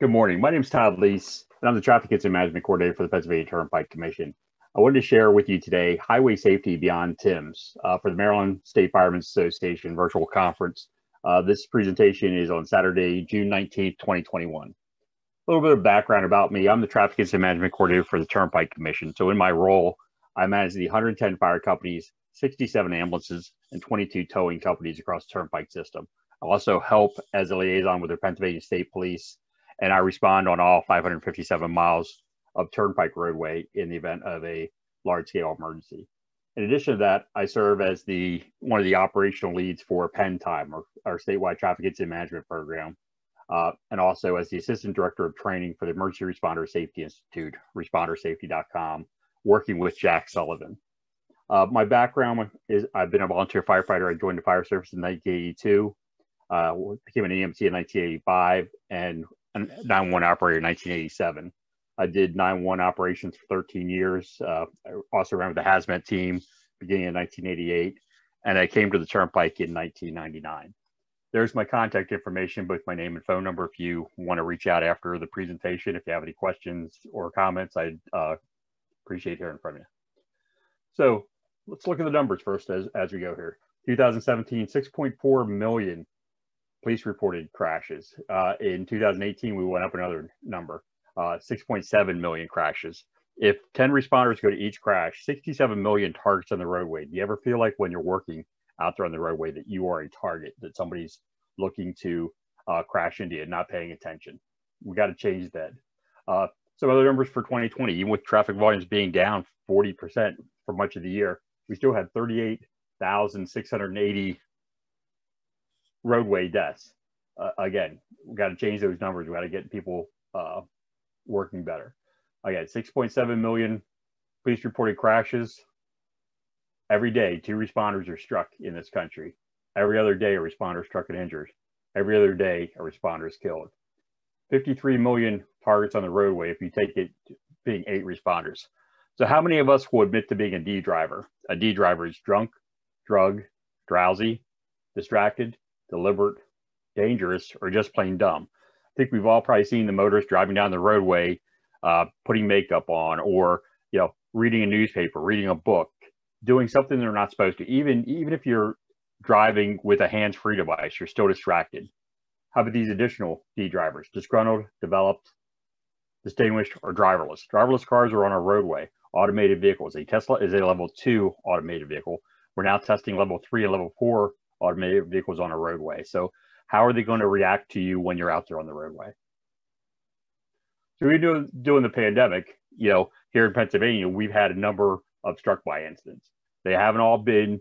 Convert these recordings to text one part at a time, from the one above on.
Good morning. My name is Todd Leiss, and I'm the Traffic Incident Management Coordinator for the Pennsylvania Turnpike Commission. I wanted to share with you today Highway Safety Beyond TIMS for the Maryland State Firemen's Association virtual conference. This presentation is on Saturday, June 19th, 2021. A little bit of background about me. I'm the Traffic Incident Management Coordinator for the Turnpike Commission. So in my role, I manage the 110 fire companies, 67 ambulances, and 22 towing companies across the Turnpike system. I also help as a liaison with the Pennsylvania State Police, and I respond on all 557 miles of Turnpike roadway in the event of a large-scale emergency. In addition to that, I serve as one of the operational leads for Penn Time, our statewide traffic incident management program, and also as the assistant director of training for the Emergency Responder Safety Institute, respondersafety.com, working with Jack Sullivan. My background is I've been a volunteer firefighter. I joined the fire service in 1982, became an EMT in 1985, and a 911 operator in 1987. I did 911 operations for 13 years. I also ran with the hazmat team beginning in 1988, and I came to the Turnpike in 1999. There's my contact information, both my name and phone number. If you want to reach out after the presentation, if you have any questions or comments, I'd appreciate hearing from you. So let's look at the numbers first as we go here. 2017, 6.4 million police reported crashes. In 2018, we went up another number, 6.7 million crashes. If 10 responders go to each crash, 67 million targets on the roadway. Do you ever feel like when you're working out there on the roadway that you are a target, that somebody's looking to crash into you and not paying attention? We got to change that. Some other numbers for 2020, even with traffic volumes being down 40% for much of the year, we still had 38,680 roadway deaths. Again, we got to change those numbers. We got to get people working better. Again, 6.7 million police reported crashes. Every day, 2 responders are struck in this country. Every other day, a responder is struck and injured. Every other day, a responder is killed. 53 million targets on the roadway if you take it being 8 responders. So how many of us will admit to being a D driver? A D driver is drunk, drugged, drowsy, distracted, deliberate, dangerous, or just plain dumb. I think we've all probably seen the motorists driving down the roadway, putting makeup on, or reading a newspaper, reading a book, doing something they're not supposed to. Even if you're driving with a hands-free device, you're still distracted. How about these additional D drivers? Disgruntled, developed, distinguished, or driverless. Driverless cars are on our roadway. Automated vehicles. A Tesla is a level 2 automated vehicle. We're now testing level 3 and level 4 automated vehicles on a roadway. So how are they going to react to you when you're out there on the roadway? So during the pandemic, here in Pennsylvania, we've had a number of struck by incidents. They haven't all been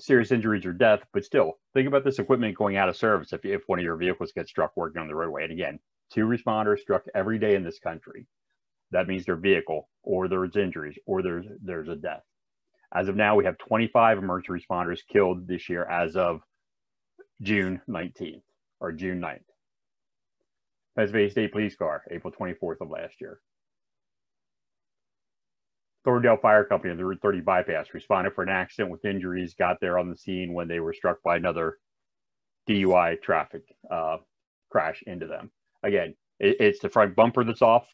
serious injuries or death, but still, think about this equipment going out of service if one of your vehicles gets struck working on the roadway. And again, 2 responders struck every day in this country. That means their vehicle, or there's injuries, or there's a death. As of now, we have 25 emergency responders killed this year as of June 19th or June 9th. Pennsylvania State Police Car, April 24th of last year. Thorndale Fire Company on the Route 30 bypass responded for an accident with injuries, got there on the scene when they were struck by another DUI traffic crash into them. Again, it's the front bumper that's off,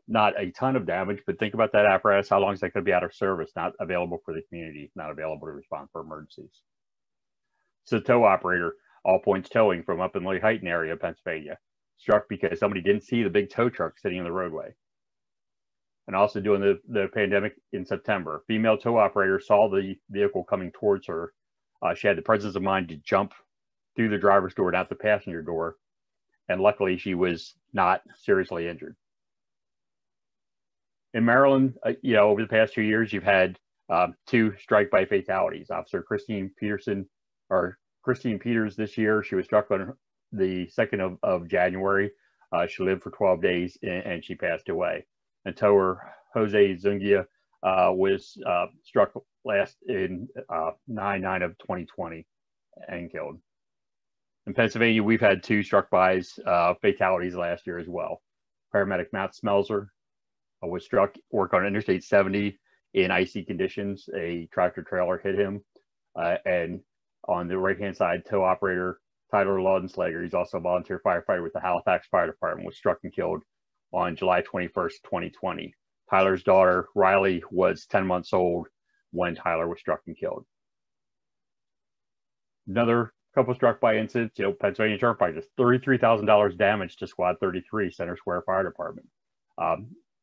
not a ton of damage, but think about that apparatus. How long is that going to be out of service, not available for the community, not available to respond for emergencies? So tow operator, All Points Towing from up in Lehighton area of Pennsylvania, struck because somebody didn't see the big tow truck sitting in the roadway. And also during the pandemic in September, female tow operator saw the vehicle coming towards her. She had the presence of mind to jump through the driver's door and out the passenger door. And luckily, she was not seriously injured. In Maryland, over the past 2 years, you've had 2 strike-by fatalities. Officer Christine Peters this year, she was struck on the 2nd of January. She lived for 12 days and she passed away. And tower Jose Zungia was struck last in 9/9 of 2020 and killed. In Pennsylvania, we've had 2 struck-bys fatalities last year as well. Paramedic Matt Smelzer was struck working on Interstate 70 in icy conditions. A tractor trailer hit him, and on the right-hand side, tow operator Tyler Laudenslager, he's also a volunteer firefighter with the Halifax Fire Department, was struck and killed on July 21st, 2020. Tyler's daughter, Riley, was 10 months old when Tyler was struck and killed. Another couple struck by incidents, Pennsylvania Turnpike, just $33,000 damage to Squad 33, Center Square Fire Department.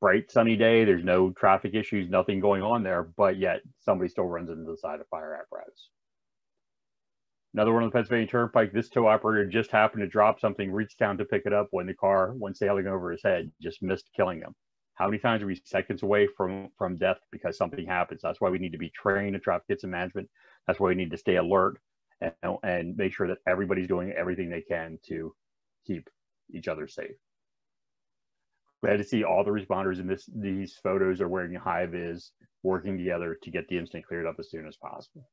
Bright sunny day, there's no traffic issues, nothing going on there, but yet somebody still runs into the side of fire apparatus. Another one on the Pennsylvania Turnpike, this tow operator just happened to drop something, reached down to pick it up when the car went sailing over his head, just missed killing him. How many times are we seconds away from death because something happens? That's why we need to be trained in traffic incident management. That's why we need to stay alert and make sure that everybody's doing everything they can to keep each other safe. Glad to see all the responders in these photos are wearing high vis, working together to get the incident cleared up as soon as possible.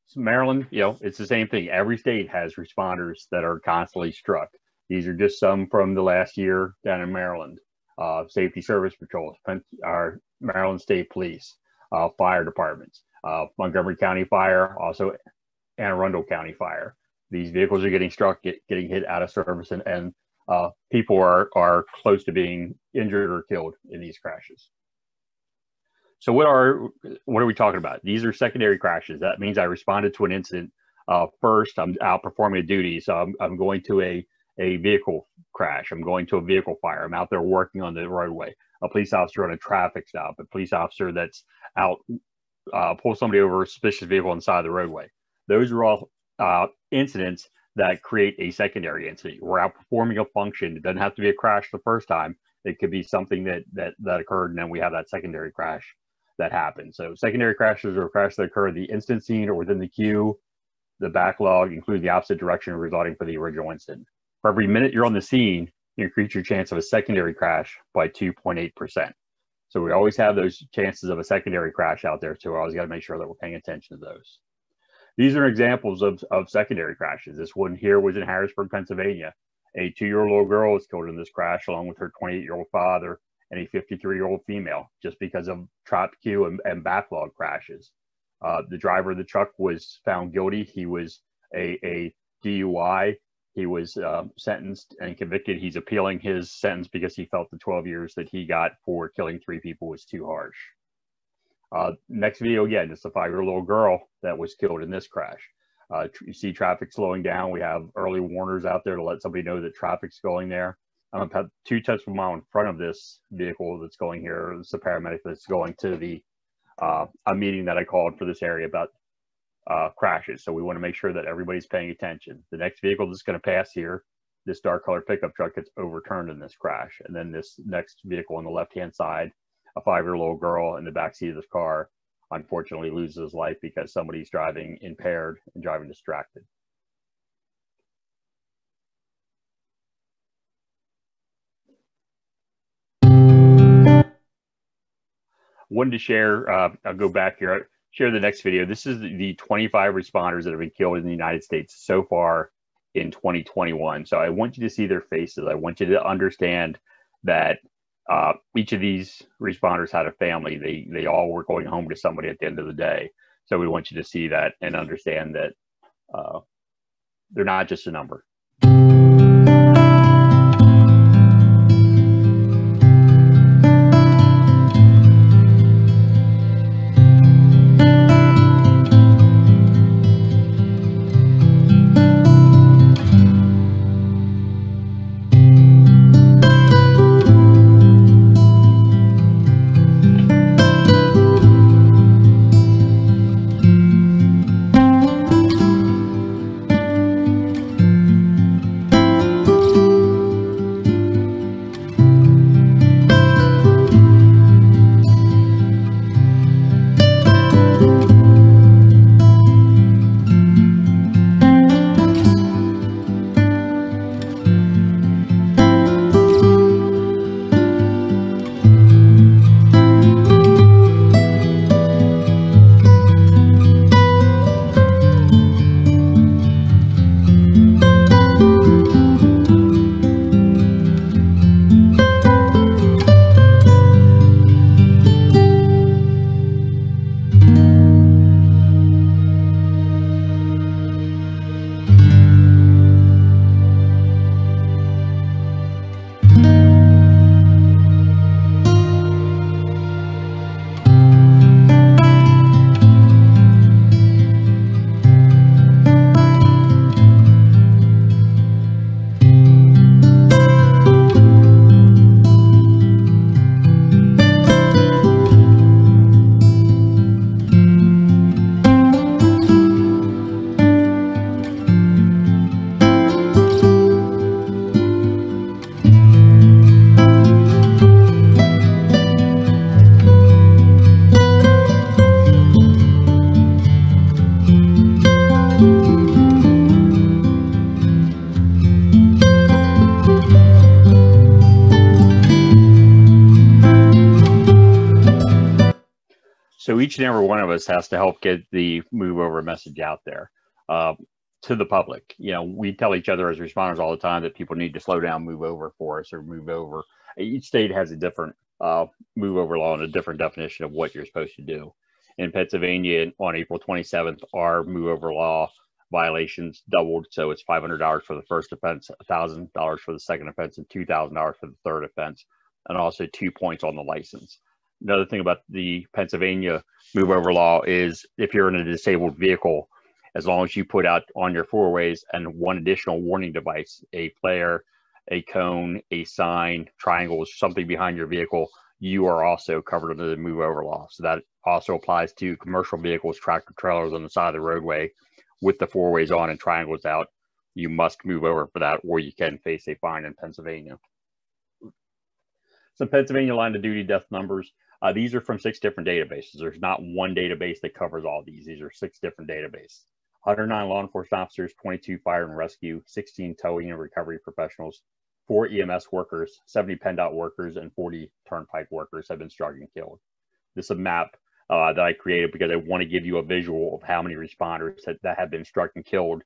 So Maryland, it's the same thing. Every state has responders that are constantly struck. These are just some from the last year down in Maryland. Safety Service Patrols, our Maryland State Police, fire departments, Montgomery County Fire, also Anne Arundel County Fire. These vehicles are getting struck, getting hit out of service, and people are close to being injured or killed in these crashes. So what are we talking about? These are secondary crashes. That means I responded to an incident first. I'm out performing a duty, so I'm going to a vehicle crash. I'm going to a vehicle fire. I'm out there working on the roadway. A police officer on a traffic stop. A police officer that's out pulls somebody over a suspicious vehicle on the side of the roadway. Those are all incidents that create a secondary incident. We're out performing a function. It doesn't have to be a crash the first time. It could be something that occurred, and then we have that secondary crash that happened. So secondary crashes are crashes that occur at the incident scene or within the queue, the backlog, including the opposite direction resulting for the original incident. For every minute you're on the scene, you increase your chance of a secondary crash by 2.8%. So we always have those chances of a secondary crash out there, so we always got to make sure that we're paying attention to those. These are examples of secondary crashes. This one here was in Harrisburg, Pennsylvania. A 2-year-old little girl was killed in this crash, along with her 28-year-old father and a 53-year-old female, just because of traffic queue and backlog crashes. The driver of the truck was found guilty. He was a DUI. He was sentenced and convicted. He's appealing his sentence because he felt the 12 years that he got for killing 3 people was too harsh. Next video, again, it's a 5-year-old little girl that was killed in this crash. You see traffic slowing down. We have early warners out there to let somebody know that traffic's going there. I'm about 2 tenths of a mile in front of this vehicle that's going here. It's a paramedic that's going to the a meeting that I called for this area about crashes. So we want to make sure that everybody's paying attention. The next vehicle that's going to pass here, this dark colored pickup truck, gets overturned in this crash. And then this next vehicle on the left-hand side, a 5-year-old little girl in the backseat of this car, unfortunately loses his life because somebody's driving impaired and driving distracted. Wanted to share, I'll go back here, share the next video. This is the 25 responders that have been killed in the United States so far in 2021. So I want you to see their faces. I want you to understand that each of these responders had a family. They all were going home to somebody at the end of the day. So we want you to see that and understand that they're not just a number. So each and every one of us has to help get the move over message out there to the public. You know, we tell each other as responders all the time that people need to slow down, move over for us, or move over. Each state has a different move over law and a different definition of what you're supposed to do. In Pennsylvania, on April 27th, our move over law violations doubled. So it's $500 for the first offense, $1,000 for the second offense, and $2,000 for the third offense, and also 2 points on the license. Another thing about the Pennsylvania move over law is if you're in a disabled vehicle, as long as you put out on your four-ways and one additional warning device, a flare, a cone, a sign, triangles, something behind your vehicle, you are also covered under the move over law. So that also applies to commercial vehicles, tractor trailers on the side of the roadway with the four-ways on and triangles out. You must move over for that, or you can face a fine in Pennsylvania. Some Pennsylvania line of duty death numbers. These are from 6 different databases. There's not one database that covers all these. These are 6 different databases. 109 law enforcement officers, 22 fire and rescue, 16 towing and recovery professionals, 4 EMS workers, 70 PennDOT workers, and 40 turnpike workers have been struck and killed. This is a map that I created because I want to give you a visual of how many responders that have been struck and killed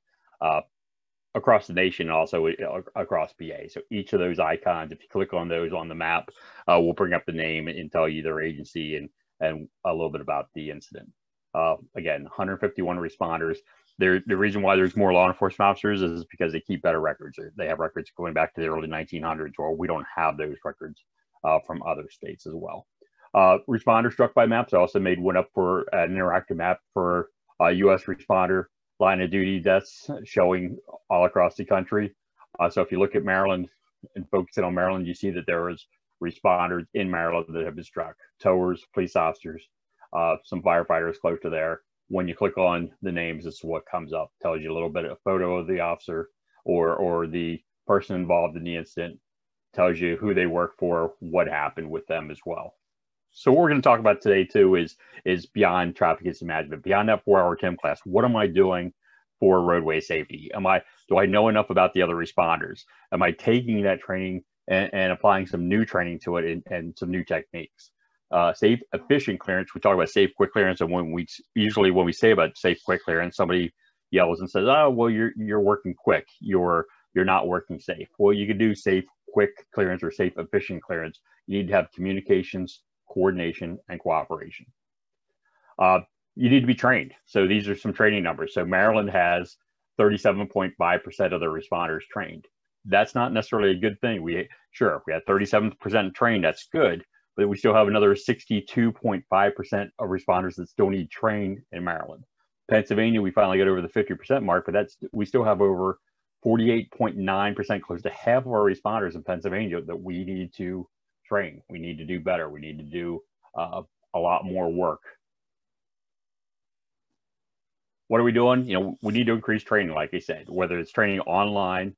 across the nation and also across PA. So each of those icons, if you click on those on the map, will bring up the name and tell you their agency and a little bit about the incident. Again, 151 responders. The reason why there's more law enforcement officers is because they keep better records. They have records going back to the early 1900s, or we don't have those records from other states as well. Responder struck by maps. I also made one up for an interactive map for U.S. responder line of duty deaths showing all across the country. So if you look at Maryland and focus in on Maryland, you see that there is responders in Maryland that have been struck, towers, police officers, some firefighters close to there. When you click on the names, this is what comes up. Tells you a little bit of a photo of the officer or the person involved in the incident. Tells you who they work for, what happened with them as well. So what we're going to talk about today too is beyond traffic incident management, beyond that 4-hour TIM class. What am I doing for roadway safety? Do I know enough about the other responders? Am I taking that training and applying some new training to it and some new techniques? Safe, efficient clearance. We talk about safe, quick clearance, and when we say about safe, quick clearance, somebody yells and says, "Oh, well, you're working quick. You're not working safe." Well, you can do safe, quick clearance or safe, efficient clearance. You need to have communications, coordination, and cooperation. You need to be trained. So these are some training numbers. So Maryland has 37.5% of their responders trained. That's not necessarily a good thing. We had 37% trained. That's good. But we still have another 62.5% of responders that still need trained in Maryland. Pennsylvania, we finally got over the 50% mark, but we still have over 48.9%, close to half of our responders in Pennsylvania that we need to train. We need to do better. We need to do a lot more work. What are we doing? We need to increase training, like I said, whether it's training online,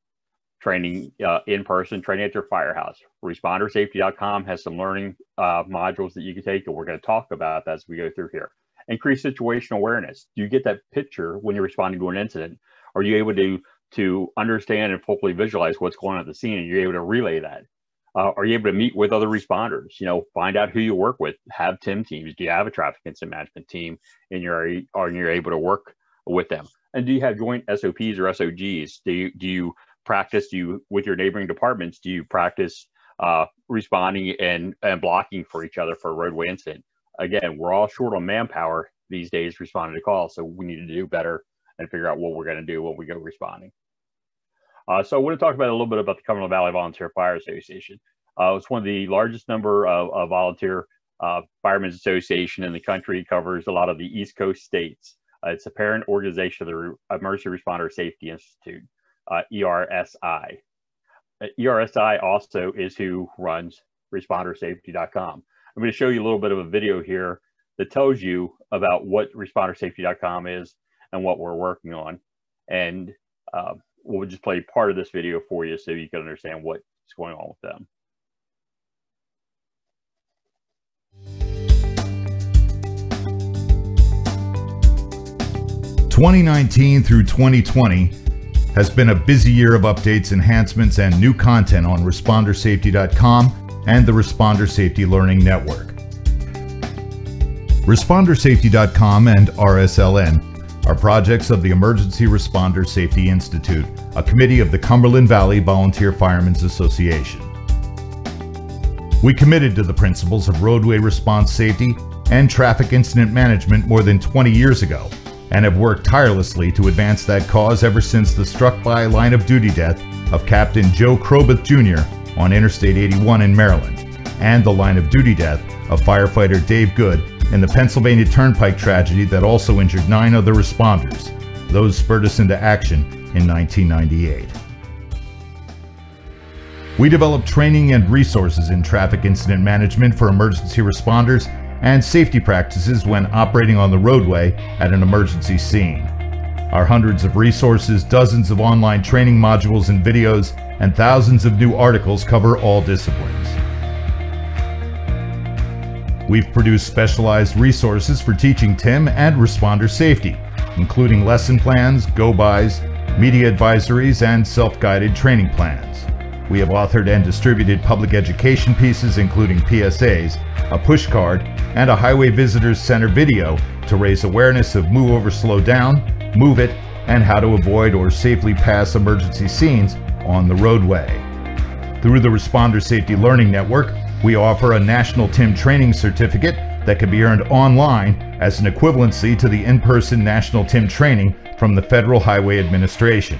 training in person, training at your firehouse. ResponderSafety.com has some learning modules that you can take, and we're going to talk about that as we go through here. Increase situational awareness. Do you get that picture when you're responding to an incident? Are you able to understand and hopefully visualize what's going on at the scene, and you're able to relay that? Are you able to meet with other responders? Find out who you work with. Have TIM teams. Do you have a traffic incident management team, and you're able to work with them? And do you have joint SOPs or SOGs? Do you practice? With your neighboring departments, do you practice responding and blocking for each other for a roadway incident? Again, we're all short on manpower these days responding to calls, so we need to do better and figure out what we're going to do when we go responding. So I want to talk about a little bit about the Cumberland Valley Volunteer Fire Association. It's one of the largest number of volunteer firemen's association in the country. It covers a lot of the East Coast states. It's a parent organization of the Emergency Responder Safety Institute, ERSI. ERSI also is who runs ResponderSafety.com. I'm going to show you a little bit of a video here that tells you about what ResponderSafety.com is and what we're working on. And we'll just play part of this video for you so you can understand what's going on with them. 2019 through 2020 has been a busy year of updates, enhancements, and new content on ResponderSafety.com and the Responder Safety Learning Network. ResponderSafety.com and RSLN are projects of the Emergency Responder Safety Institute, a committee of the Cumberland Valley Volunteer Firemen's Association. We committed to the principles of roadway response safety and traffic incident management more than 20 years ago, and have worked tirelessly to advance that cause ever since the struck-by line of duty death of Captain Joe Crobeth Jr. on Interstate 81 in Maryland, and the line of duty death of firefighter Dave Good in the Pennsylvania Turnpike tragedy that also injured 9 other responders. Those spurred us into action in 1998. We developed training and resources in traffic incident management for emergency responders and safety practices when operating on the roadway at an emergency scene. Our hundreds of resources, dozens of online training modules and videos, and thousands of new articles cover all disciplines. We've produced specialized resources for teaching TIM and responder safety, including lesson plans, go-bys, media advisories, and self-guided training plans. We have authored and distributed public education pieces including PSAs, a push card, and a Highway Visitors Center video to raise awareness of move over, slow down, move it, and how to avoid or safely pass emergency scenes on the roadway. Through the Responder Safety Learning Network, we offer a National TIM Training Certificate that can be earned online as an equivalency to the in-person National TIM training from the Federal Highway Administration.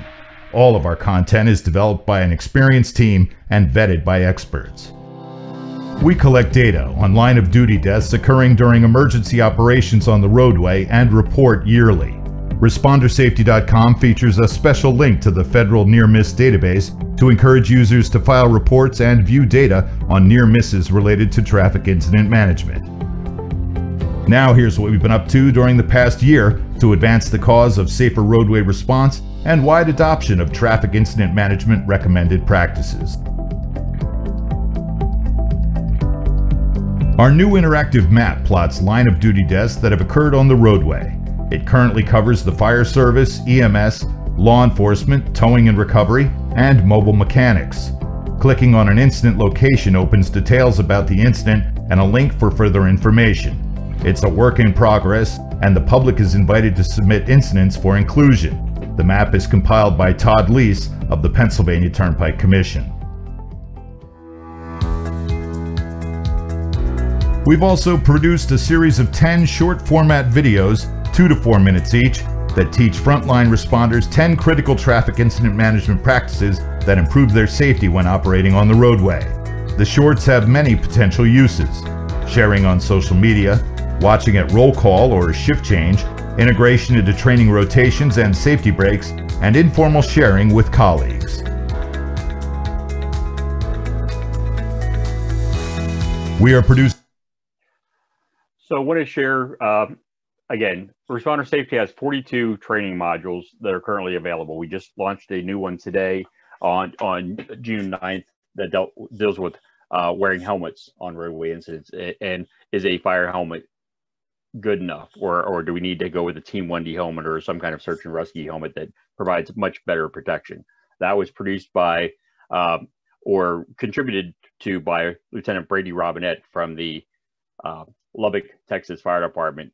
All of our content is developed by an experienced team and vetted by experts. We collect data on line of duty deaths occurring during emergency operations on the roadway and report yearly. ResponderSafety.com features a special link to the Federal Near Miss database to encourage users to file reports and view data on near misses related to traffic incident management. Now here's what we've been up to during the past year to advance the cause of safer roadway response and wide adoption of traffic incident management recommended practices. Our new interactive map plots line of duty deaths that have occurred on the roadway. It currently covers the fire service, EMS, law enforcement, towing and recovery, and mobile mechanics. Clicking on an incident location opens details about the incident and a link for further information. It's a work in progress, and the public is invited to submit incidents for inclusion. The map is compiled by Todd Leiss of the Pennsylvania Turnpike Commission. We've also produced a series of 10 short format videos, 2 to 4 minutes each, that teach frontline responders 10 critical traffic incident management practices that improve their safety when operating on the roadway. The shorts have many potential uses: sharing on social media, watching at roll call or shift change, integration into training rotations and safety breaks, and informal sharing with colleagues. We are producing. So I want to share, again, Responder Safety has 42 training modules that are currently available. We just launched a new one today on June 9th that deals with wearing helmets on roadway incidents. And is a fire helmet good enough? Or do we need to go with a Team 1D helmet or some kind of search and rescue helmet that provides much better protection? That was produced by or contributed to by Lieutenant Brady Robinette from the Lubbock, Texas Fire Department.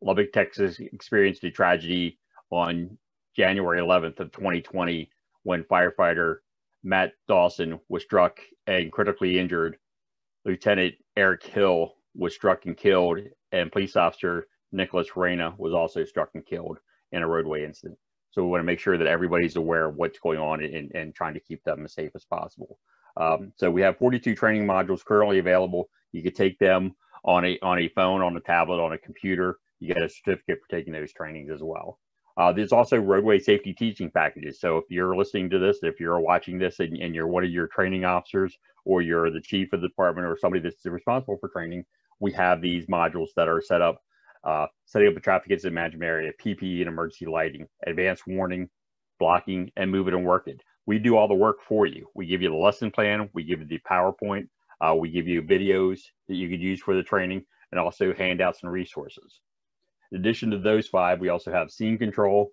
Lubbock, Texas experienced a tragedy on January 11th of 2020 when firefighter Matt Dawson was struck and critically injured. Lieutenant Eric Hill was struck and killed, and police officer Nicholas Reyna was also struck and killed in a roadway incident. So we want to make sure that everybody's aware of what's going on and trying to keep them as safe as possible. So we have 42 training modules currently available. You could take them on a phone, on a tablet, on a computer. You get a certificate for taking those trainings as well. There's also roadway safety teaching packages. So if you're listening to this, if you're watching this and you're one of your training officers, or you're the chief of the department or somebody that's responsible for training, we have these modules that are set up, setting up a traffic incident management area, PPE and emergency lighting, advanced warning, blocking, and move it and work it. We do all the work for you. We give you the lesson plan, we give you the PowerPoint, we give you videos that you could use for the training, and also handouts and resources. In addition to those 5, we also have scene control,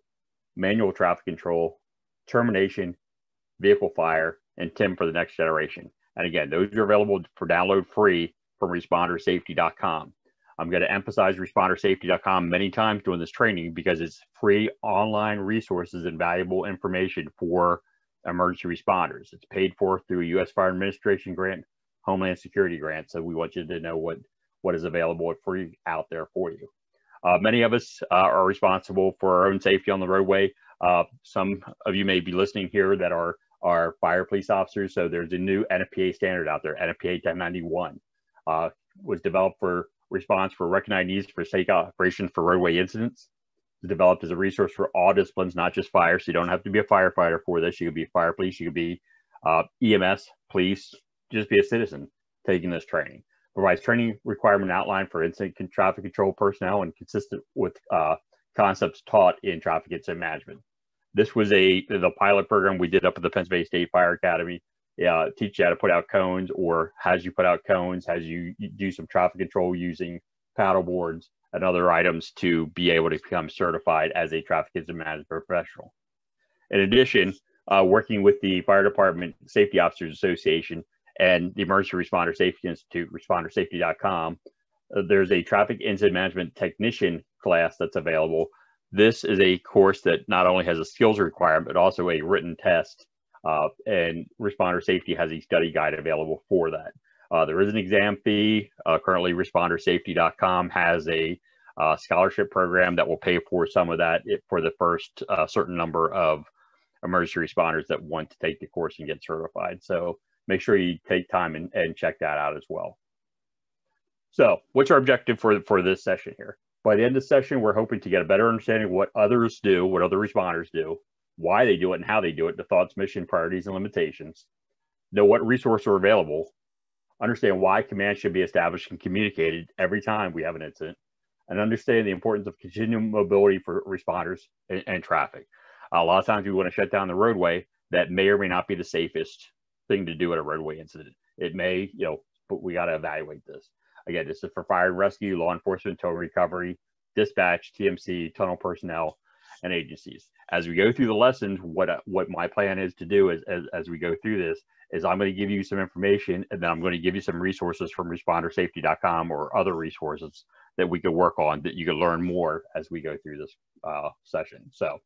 manual traffic control, termination, vehicle fire, and TIM for the next generation. And again, those are available for download free from ResponderSafety.com. I'm going to emphasize respondersafety.com many times during this training because it's free online resources and valuable information for emergency responders. It's paid for through a U.S. Fire Administration grant, Homeland Security grant. So we want you to know what is available free out there for you. Many of us are responsible for our own safety on the roadway. Some of you may be listening here that are fire police officers. So there's a new NFPA standard out there, NFPA 1091, was developed for response for recognized needs for safe operations for roadway incidents. It's developed as a resource for all disciplines, not just fire. So you don't have to be a firefighter for this. You could be fire police, you could be EMS, police, just be a citizen taking this training. Provides training requirement outline for incident traffic control personnel and consistent with concepts taught in traffic incident management. This was the pilot program we did up at the Pennsylvania State Fire Academy. Teach you how to put out cones, or as you put out cones, as you do some traffic control using paddle boards and other items to be able to become certified as a traffic incident management professional. In addition, working with the Fire Department Safety Officers Association and the Emergency Responder Safety Institute, respondersafety.com, there's a traffic incident management technician class that's available. This is a course that not only has a skills requirement, but also a written test. And Responder Safety has a study guide available for that. There is an exam fee. Currently, respondersafety.com has a scholarship program that will pay for some of that for the first certain number of emergency responders that want to take the course and get certified. So make sure you take time and check that out as well. So what's our objective for this session here? By the end of the session, we're hoping to get a better understanding of what others do, what other responders do, why they do it and how they do it, the thoughts, mission, priorities, and limitations, know what resources are available, understand why command should be established and communicated every time we have an incident, and understand the importance of continuum mobility for responders and traffic. A lot of times we want to shut down the roadway. That may or may not be the safest thing to do at a roadway incident. It may, but we got to evaluate this. Again, this is for fire and rescue, law enforcement, tow and recovery, dispatch, TMC, tunnel personnel, and agencies. As we go through the lessons, what my plan is to do as we go through this is I'm going to give you some information, and then I'm going to give you some resources from respondersafety.com or other resources that we could work on that you can learn more as we go through this session. So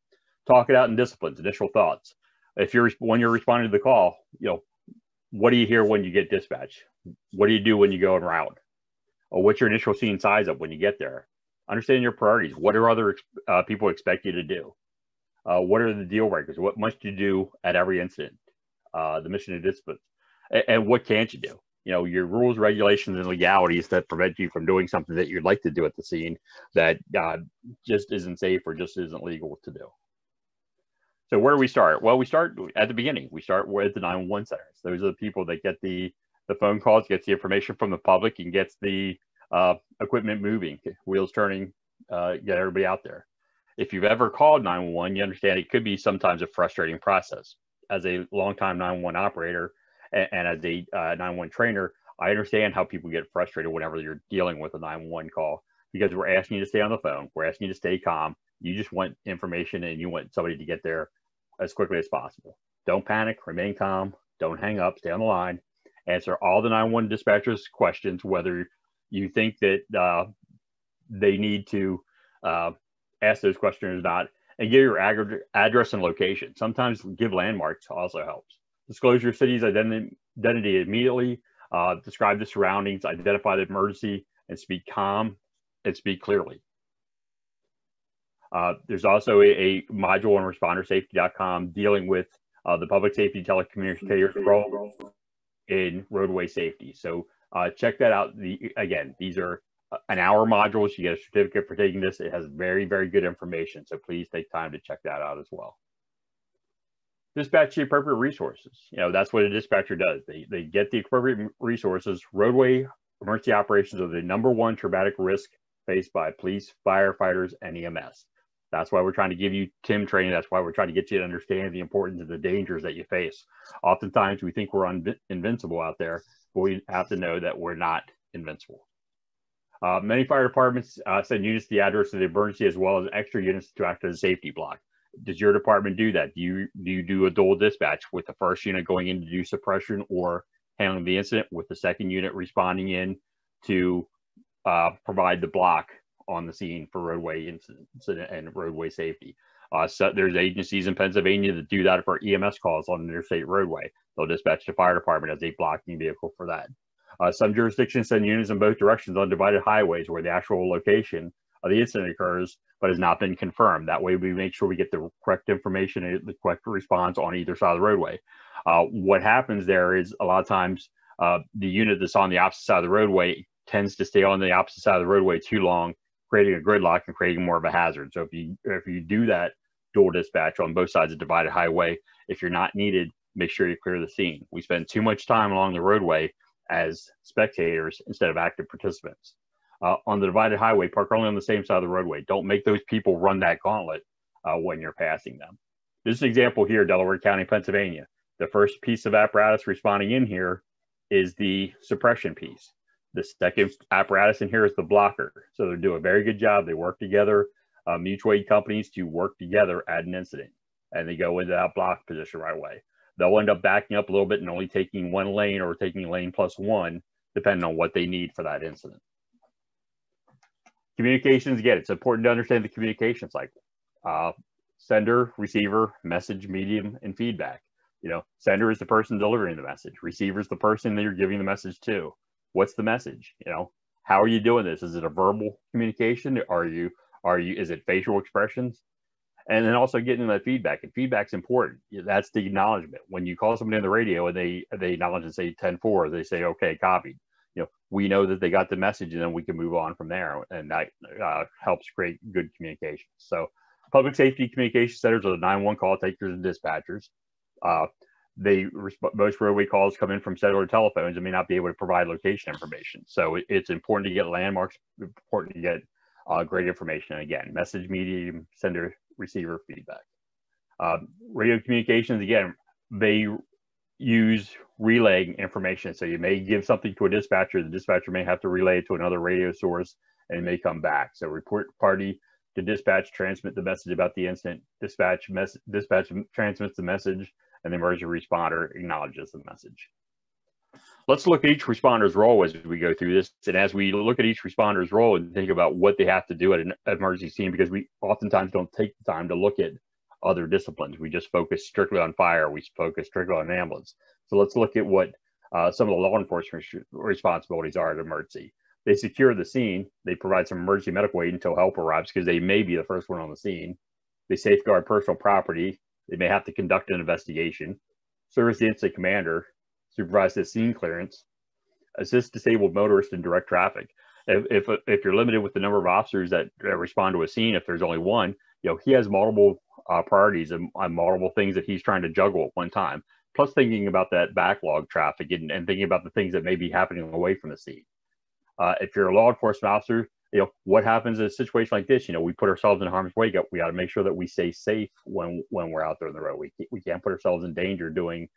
talk it out in disciplines, initial thoughts. When you're responding to the call, what do you hear when you get dispatched? What do you do when you go en route? Or what's your initial scene size up when you get there? Understand your priorities. What do other people expect you to do? What are the deal breakers? What must you do at every incident? The mission and disciplines. And what can't you do? Your rules, regulations, and legalities that prevent you from doing something that you'd like to do at the scene that just isn't safe or just isn't legal to do. So where do we start? Well, we start at the beginning. We start with the 911 centers. Those are the people that get the phone calls, gets the information from the public, and gets the equipment moving, wheels turning, get everybody out there. If you've ever called 911, you understand it could be sometimes a frustrating process. As a longtime 911 operator and as a 911 trainer, I understand how people get frustrated whenever you're dealing with a 911 call, because we're asking you to stay on the phone. We're asking you to stay calm. You just want information and you want somebody to get there as quickly as possible. Don't panic, remain calm, don't hang up, stay on the line, answer all the 911 dispatchers' questions, whether you think that they need to ask those questions or not, and give your address and location. Sometimes give landmarks also helps. Disclose your city's identity immediately, describe the surroundings, identify the emergency, and speak calm and speak clearly. There's also a module on respondersafety.com dealing with the public safety telecommunicator role in roadway safety. So check that out. Again, these are an hour modules. You get a certificate for taking this. It has very, very good information. So please take time to check that out as well. Dispatch the appropriate resources. That's what a dispatcher does. They get the appropriate resources. Roadway emergency operations are the #1 traumatic risk faced by police, firefighters, and EMS. That's why we're trying to give you TIM training. That's why we're trying to get you to understand the importance of the dangers that you face. Oftentimes we think we're invincible out there, but we have to know that we're not invincible. Many fire departments send units to the address of the emergency as well as extra units to act as a safety block. Does your department do that? Do you do a dual dispatch with the first unit going in to do suppression or handling the incident with the second unit responding in to provide the block on the scene for roadway incident and roadway safety. So there's agencies in Pennsylvania that do that for EMS calls on an interstate roadway. They'll dispatch the fire department as a blocking vehicle for that. Some jurisdictions send units in both directions on divided highways where the actual location of the incident occurs, but has not been confirmed. That way we make sure we get the correct information and the correct response on either side of the roadway. What happens there is a lot of times the unit that's on the opposite side of the roadway tends to stay on the opposite side of the roadway too long, creating a gridlock and creating more of a hazard. So if you do that dual dispatch on both sides of divided highway, if you're not needed, make sure you clear the scene. We spend too much time along the roadway as spectators instead of active participants. On the divided highway, park only on the same side of the roadway. Don't make those people run that gauntlet when you're passing them. This is an example here, Delaware County, Pennsylvania. The first piece of apparatus responding in here is the suppression piece. The second apparatus in here is the blocker. So they do a very good job. They work together, mutual aid companies to work together at an incident, and they go into that block position right away. They'll end up backing up a little bit and only taking one lane or taking lane plus one, depending on what they need for that incident. Communications, again, it's important to understand the communication cycle. Sender, receiver, message, medium, and feedback. Sender is the person delivering the message. Receiver is the person that you're giving the message to. What's the message? How are you doing this? Is it a verbal communication? Is it facial expressions? And then also getting that feedback. And feedback's important. That's the acknowledgement. When you call somebody on the radio and they acknowledge and say 10-4, they say, okay, copied. We know that they got the message, and then we can move on from there. And that helps create good communication. So public safety communication centers are the 911 call takers and dispatchers. Most roadway calls come in from cellular telephones and may not be able to provide location information. So it's important to get landmarks, important to get great information. And again, message, medium, sender, receiver, feedback. Radio communications, again, they use relaying information. So you may give something to a dispatcher, the dispatcher may have to relay it to another radio source, and it may come back. So report party to dispatch, transmit the message about the incident, dispatch transmits the message, and the emergency responder acknowledges the message. Let's look at each responder's role as we go through this. And as we look at each responder's role and think about what they have to do at an emergency scene, because we oftentimes don't take the time to look at other disciplines. We just focus strictly on fire. We focus strictly on ambulance. So let's look at what some of the law enforcement responsibilities are at emergency. They secure the scene. They provide some emergency medical aid until help arrives, because they may be the first one on the scene. They safeguard personal property. They may have to conduct an investigation, serve as the incident commander, supervise the scene clearance, assist disabled motorists in direct traffic. If you're limited with the number of officers that respond to a scene, if there's only one, he has multiple priorities and multiple things that he's trying to juggle at one time, plus thinking about that backlog traffic and thinking about the things that may be happening away from the scene. If you're a law enforcement officer, what happens in a situation like this? We put ourselves in harm's way. We got to make sure that we stay safe when we're out there on the road. We can't put ourselves in danger doing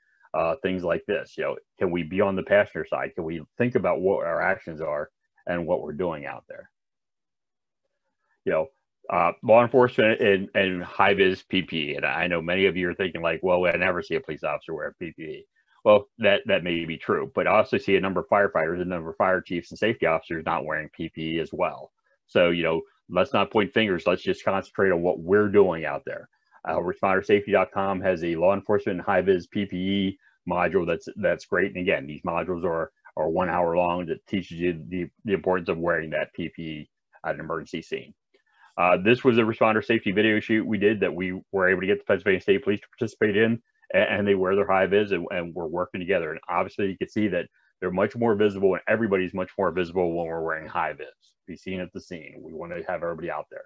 things like this. Can we be on the passenger side? Can we think about what our actions are and what we're doing out there? Law enforcement and high-vis PPE. And I know many of you are thinking like, well, I never see a police officer wear PPE. Well, that may be true, but I also see a number of firefighters, a number of fire chiefs and safety officers not wearing PPE as well. So, let's not point fingers. Let's just concentrate on what we're doing out there. ResponderSafety.com has a law enforcement and high-vis PPE module that's great. And again, these modules are 1 hour long that teaches you the importance of wearing that PPE at an emergency scene. This was a responder safety video shoot we did that we were able to get the Pennsylvania State Police to participate in, and they wear their high vis and we're working together. And obviously you can see that they're much more visible, and everybody's much more visible when we're wearing high vis. Be seen at the scene. We want to have everybody out there.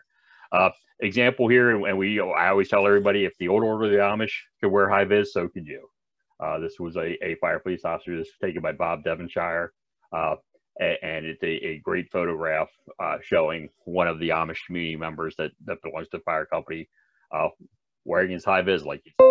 Example here, and I always tell everybody, if the old order of the Amish could wear high vis, so could you. This was a fire police officer. This was taken by Bob Devonshire. And it's a great photograph showing one of the Amish community members that belongs to the fire company wearing his high vis like you said.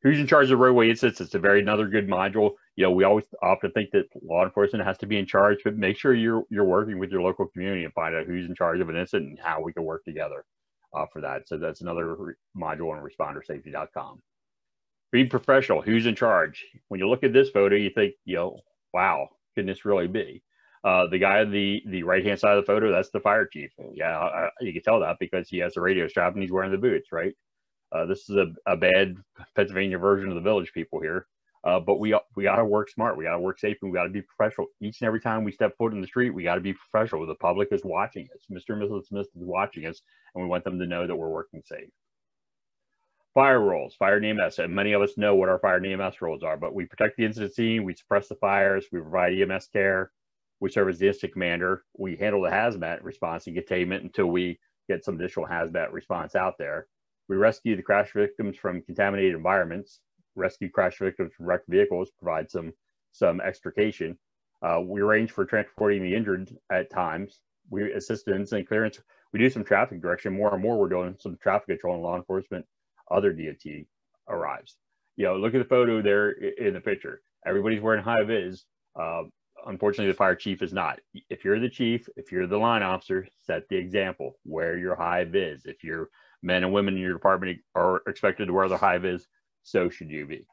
Who's in charge of roadway incidents? It's another good module. We always often think that law enforcement has to be in charge, but make sure you're working with your local community and find out who's in charge of an incident and how we can work together for that. So that's another module on ResponderSafety.com. Being professional, who's in charge? When you look at this photo, you think, wow, can this really be? The guy on the right-hand side of the photo, that's the fire chief. Yeah, you can tell that because he has the radio strap and he's wearing the boots, right? This is a bad Pennsylvania version of the village people here. But we got to work smart. We got to work safe, and we got to be professional. Each and every time we step foot in the street, we got to be professional. The public is watching us. Mr. and Mrs. Smith is watching us, and we want them to know that we're working safe. Fire rules, fire and EMS. And many of us know what our fire and EMS rules are, but we protect the incident scene, we suppress the fires, we provide EMS care, we serve as the incident commander, we handle the hazmat response and containment until we get some additional hazmat response out there. We rescue the crash victims from contaminated environments, rescue crash victims from wrecked vehicles, provide some extrication. We arrange for transporting the injured at times. We assist in incident clearance. We do some traffic direction. More and more, we're doing some traffic control and law enforcement. Other DOT arrives. You know, look at the photo there in the picture. Everybody's wearing high vis. Unfortunately, the fire chief is not. If you're the chief, if you're the line officer, set the example. Wear your high vis. If your men and women in your department are expected to wear their high vis, so should you be.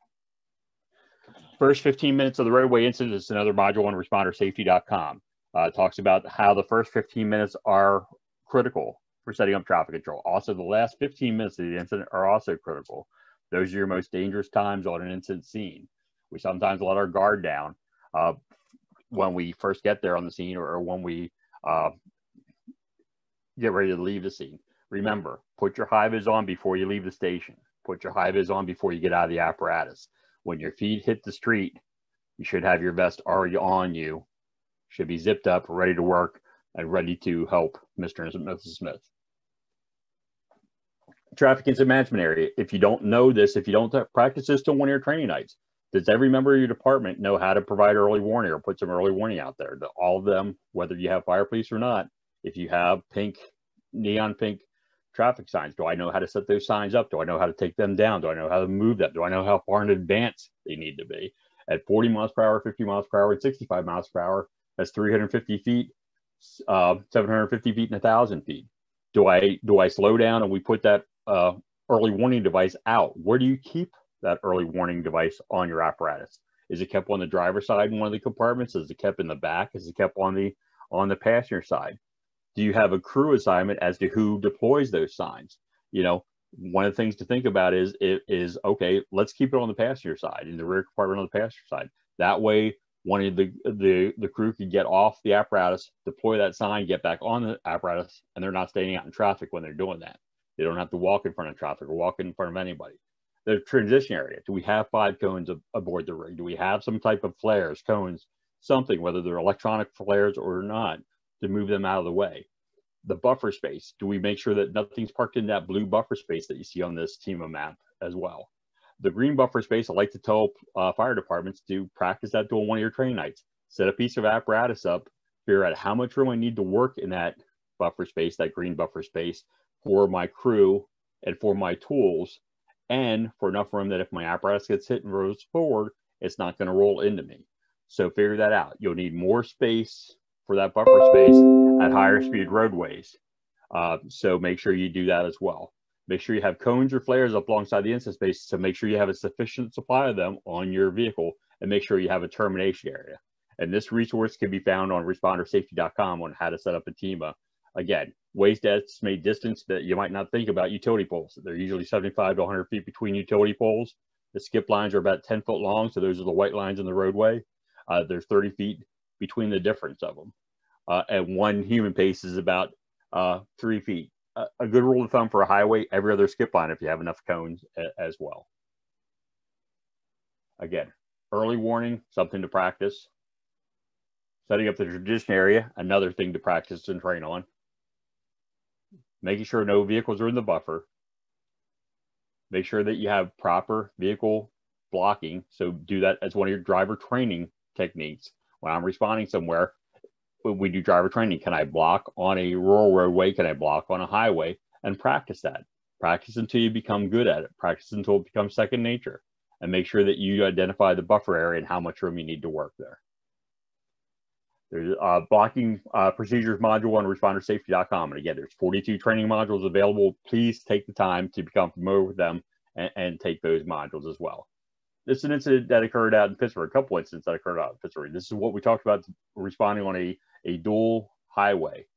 First 15 minutes of the roadway incident is another module on respondersafety.com. It talks about how the first 15 minutes are critical for setting up traffic control. Also, the last 15 minutes of the incident are also critical. Those are your most dangerous times on an incident scene. We sometimes let our guard down when we first get there on the scene or when we get ready to leave the scene. Remember, put your high vis on before you leave the station. Put your high vis on before you get out of the apparatus. When your feet hit the street, you should have your vest already on you, should be zipped up, ready to work, and ready to help Mr. and Mrs. Smith. Traffic incident management area. If you don't know this, if you don't practice this till one of your training nights, does every member of your department know how to provide early warning or put some early warning out there? All of them, whether you have fire police or not, if you have neon pink traffic signs, do I know how to set those signs up? Do I know how to take them down? Do I know how to move them? Do I know how far in advance they need to be? At 40 miles per hour, 50 miles per hour, and 65 miles per hour, that's 350 feet, 750 feet, and 1,000 feet. Do I slow down and we put that early warning device out? Where do you keep that early warning device on your apparatus? Is it kept on the driver's side in one of the compartments? Is it kept in the back? Is it kept on the passenger side? Do you have a crew assignment as to who deploys those signs? You know, one of the things to think about is okay, let's keep it on the passenger side, in the rear compartment on the passenger side. That way, one of the crew can get off the apparatus, deploy that sign, get back on the apparatus, and they're not standing out in traffic when they're doing that. They don't have to walk in front of traffic or walk in front of anybody. The transition area. Do we have 5 cones aboard the rig? Do we have some type of flares, cones, something, whether they're electronic flares or not, to move them out of the way? The buffer space. Do we make sure that nothing's parked in that blue buffer space that you see on this TIMS map as well? The green buffer space, I like to tell fire departments to practice that during one of your training nights. Set a piece of apparatus up, figure out how much room I need to work in that buffer space, that green buffer space, for my crew and for my tools, and for enough room that if my apparatus gets hit and rolls forward, it's not going to roll into me. So figure that out. You'll need more space for that buffer space at higher speed roadways. So make sure you do that as well. Make sure you have cones or flares up alongside the incident space, so make sure you have a sufficient supply of them on your vehicle, and make sure you have a termination area. And this resource can be found on respondersafety.com on how to set up a TIMA. Again, ways to estimate distance that you might not think about. Utility poles. They're usually 75 to 100 feet between utility poles. The skip lines are about 10 foot long, so those are the white lines in the roadway. There's 30 feet between the difference of them. And one human pace is about 3 feet. A good rule of thumb for a highway, every other skip line if you have enough cones as well. Again, early warning, something to practice. Setting up the transition area, another thing to practice and train on. Making sure no vehicles are in the buffer. Make sure that you have proper vehicle blocking. So do that as one of your driver training techniques. When I'm responding somewhere, we do driver training. Can I block on a rural roadway? Can I block on a highway? And practice that. Practice until you become good at it. Practice until it becomes second nature. And make sure that you identify the buffer area and how much room you need to work there. There's a blocking procedures module on respondersafety.com. And again, there's 42 training modules available. Please take the time to become familiar with them and take those modules as well. This is an incident that occurred out in Pittsburgh, a couple incidents that occurred out in Pittsburgh. This is what we talked about responding on a dual highway,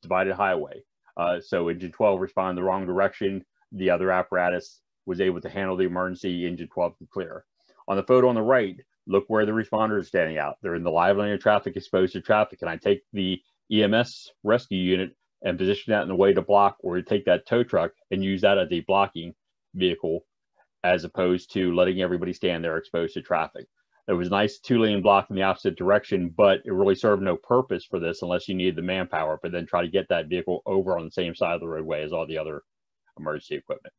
divided highway. So engine 12 responded in the wrong direction. The other apparatus was able to handle the emergency. Engine 12 could clear. On the photo on the right, look where the responders are standing out. They're in the live lane of traffic, exposed to traffic. And I take the EMS rescue unit and position that in the way to block, or take that tow truck and use that as a blocking vehicle, as opposed to letting everybody stand there exposed to traffic. It was a nice 2-lane block in the opposite direction, but it really served no purpose for this unless you needed the manpower, but then try to get that vehicle over on the same side of the roadway as all the other emergency equipment.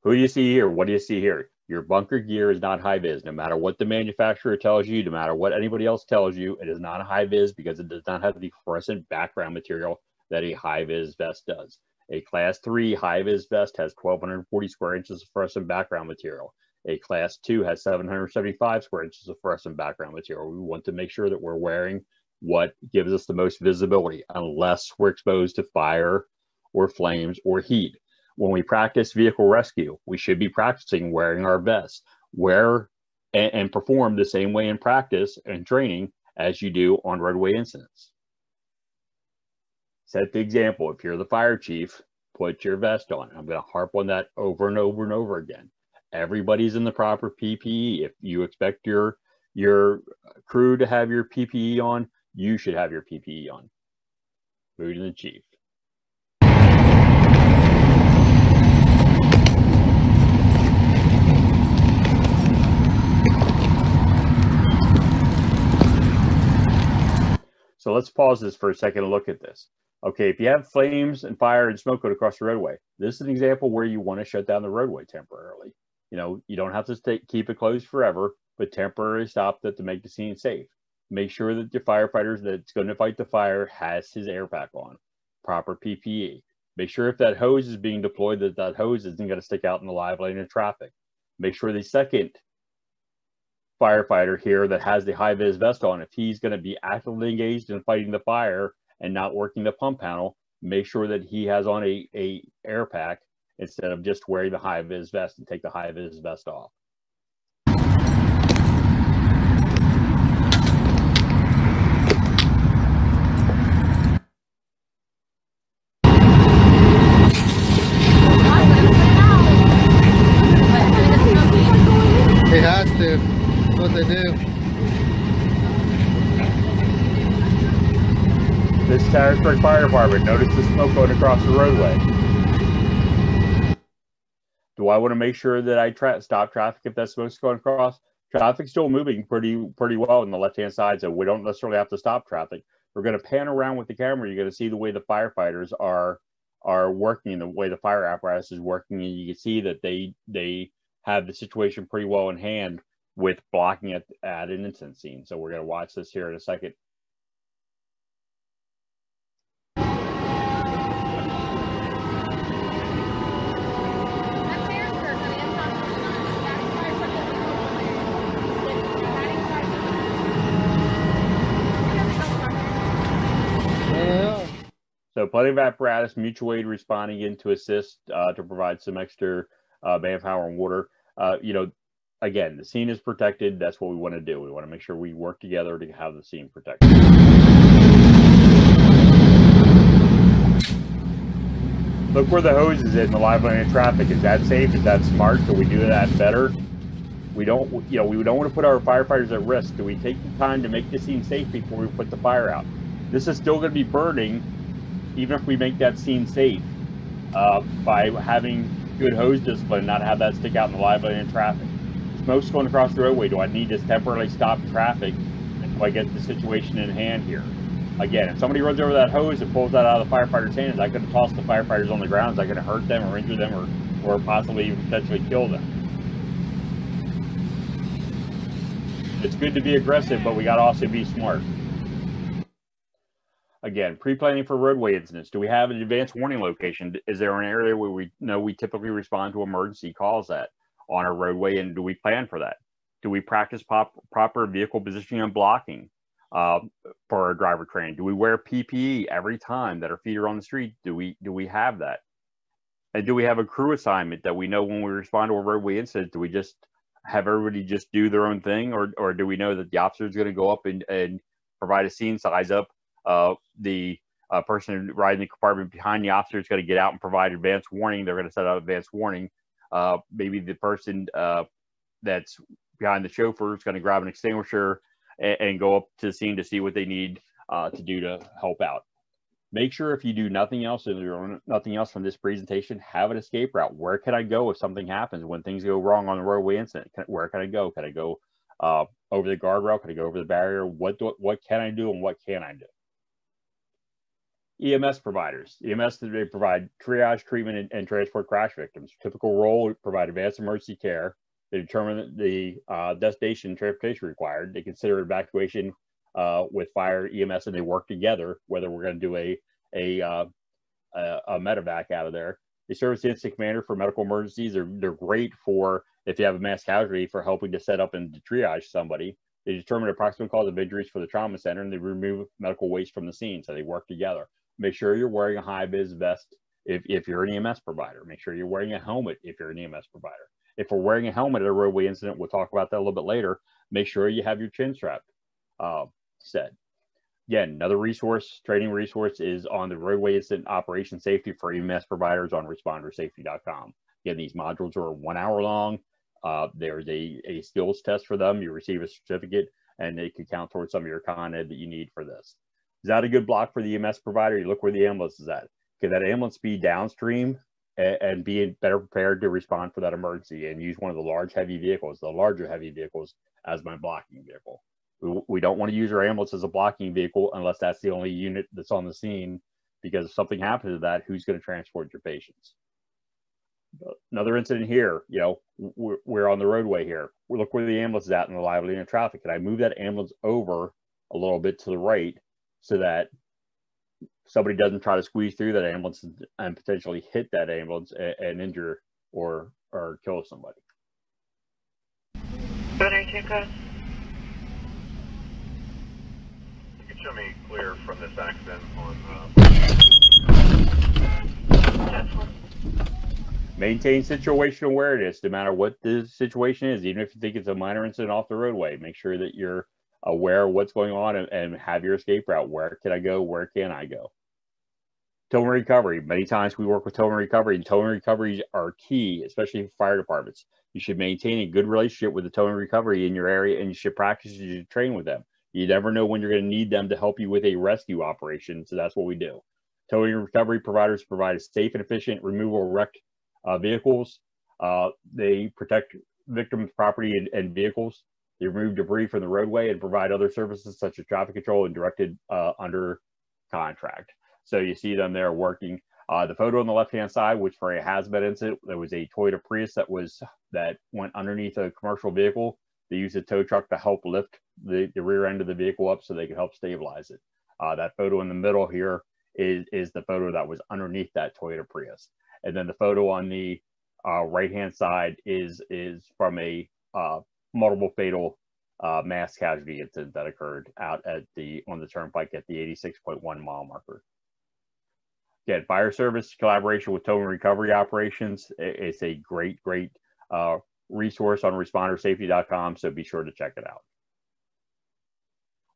Who do you see here? What do you see here? Your bunker gear is not high vis. No matter what the manufacturer tells you, no matter what anybody else tells you, it is not a high vis because it does not have the fluorescent background material that a high vis vest does. A class 3 high vis vest has 1,240 square inches of fluorescent background material. A class 2 has 775 square inches of fluorescent background material. We want to make sure that we're wearing what gives us the most visibility, unless we're exposed to fire or flames or heat. When we practice vehicle rescue, we should be practicing wearing our vests. Wear and perform the same way in practice and training as you do on roadway incidents. Set the example. If you're the fire chief, put your vest on. I'm going to harp on that over and over and over again. Everybody's in the proper PPE. If you expect your crew to have your PPE on, you should have your PPE on. Moving to the chief. So let's pause this for a second and look at this. Okay, if you have flames and fire and smoke going across the roadway, this is an example where you want to shut down the roadway temporarily. You know, you don't have to keep it closed forever, but temporarily stop that to make the scene safe. Make sure that your firefighter that's going to fight the fire has his air pack on, proper PPE. Make sure if that hose is being deployed, that hose isn't going to stick out in the live lane of traffic. Make sure the second firefighter here that has the high vis vest on, if he's going to be actively engaged in fighting the fire and not working the pump panel, make sure that he has on a air pack instead of just wearing the high vis vest, and take the high vis vest off. They have to. That's what they do. This is Harrisburg Fire Department. Notice the smoke going across the roadway. Do I want to make sure that I stop traffic if that smoke's going across? Traffic's still moving pretty well on the left-hand side, so we don't necessarily have to stop traffic. We're going to pan around with the camera. You're going to see the way the firefighters are working, the way the fire apparatus is working, and you can see that they have the situation pretty well in hand with blocking at an incident scene. So we're going to watch this here in a second. So plenty of apparatus, mutual aid responding in to assist to provide some extra manpower and water. You know, again, the scene is protected. That's what we want to do. We want to make sure we work together to have the scene protected. Look where the hose is in the live lane of traffic. Is that safe? Is that smart? Can we do that better? We don't want to put our firefighters at risk. Do we take the time to make the scene safe before we put the fire out? This is still going to be burning, even if we make that scene safe, by having good hose discipline, not have that stick out in the live lane of traffic. Smoke's going across the roadway. Do I need to temporarily stop traffic until I get the situation in hand here? Again, if somebody runs over that hose and pulls that out of the firefighter's hand, is that going to toss the firefighters on the ground? Is that going to hurt them or injure them or possibly even potentially kill them? It's good to be aggressive, but we got to also be smart. Again, pre-planning for roadway incidents. Do we have an advanced warning location? Is there an area where we know we typically respond to emergency calls at on our roadway, and do we plan for that? Do we practice proper vehicle positioning and blocking for our driver training? Do we wear PPE every time that our feet are on the street? Do we have that? And do we have a crew assignment that we know when we respond to a roadway incident, do we just have everybody just do their own thing, or do we know that the officer is going to go up and provide a scene, size up? The person riding the compartment behind the officer is going to get out and provide advance warning. They're going to set out advance warning. Maybe the person that's behind the chauffeur is going to grab an extinguisher and go up to the scene to see what they need to do to help out. Make sure if you do nothing else, if you learn nothing else from this presentation, have an escape route. Where can I go if something happens? When things go wrong on the roadway incident, where can I go? Can I go over the guardrail? Can I go over the barrier? What can I do and what can I do? EMS providers. EMS, they provide triage, treatment, and transport crash victims. Typical role, provide advanced emergency care. They determine the destination transportation required. They consider evacuation with fire, EMS, and they work together, whether we're going to do a medevac out of there. They serve as the incident commander for medical emergencies. They're great for if you have a mass casualty, for helping to set up and to triage somebody. They determine the approximate cause of injuries for the trauma center, and they remove medical waste from the scene, so they work together. Make sure you're wearing a high-vis vest if you're an EMS provider. Make sure you're wearing a helmet if you're an EMS provider. If we're wearing a helmet at a roadway incident, we'll talk about that a little bit later. Make sure you have your chin strap set. Again, another resource, training resource, is on the roadway incident operation safety for EMS providers on respondersafety.com. Again, these modules are 1 hour long. There's a skills test for them. You receive a certificate, and they can count towards some of your con ed that you need for this. Is that a good block for the EMS provider? You look where the ambulance is at. Can that ambulance be downstream and be better prepared to respond for that emergency, and use one of the large heavy vehicles, the larger heavy vehicles, as my blocking vehicle? We don't want to use our ambulance as a blocking vehicle unless that's the only unit that's on the scene, because if something happens to that, who's going to transport your patients? Another incident here, you know, we're on the roadway here. Look where the ambulance is at in the live lane of traffic. Can I move that ambulance over a little bit to the right so that somebody doesn't try to squeeze through that ambulance and potentially hit that ambulance and injure or kill somebody? Show me clear from this accident on Maintain situational awareness no matter what the situation is, even if you think it's a minor incident off the roadway. Make sure that you're aware of what's going on and have your escape route. Where can I go? Where can I go? Towing recovery. Many times we work with towing recovery, and towing recoveries are key, especially for fire departments. You should maintain a good relationship with the towing recovery in your area, and you should practice, you should train with them. You never know when you're going to need them to help you with a rescue operation, so that's what we do. Towing and recovery providers provide safe and efficient removal of wrecked vehicles. They protect victims' property and vehicles. They remove debris from the roadway and provide other services such as traffic control and directed under contract. So you see them there working. The photo on the left-hand side, which for a hazmat incident, there was a Toyota Prius that went underneath a commercial vehicle. They used a tow truck to help lift the rear end of the vehicle up so they could help stabilize it. That photo in the middle here is the photo that was underneath that Toyota Prius. And then the photo on the right-hand side is from a multiple fatal mass casualty incident that occurred out at on the turnpike at the 86.1 mile marker. Again, fire service collaboration with tow and recovery operations. It's a great resource on respondersafety.com, so be sure to check it out.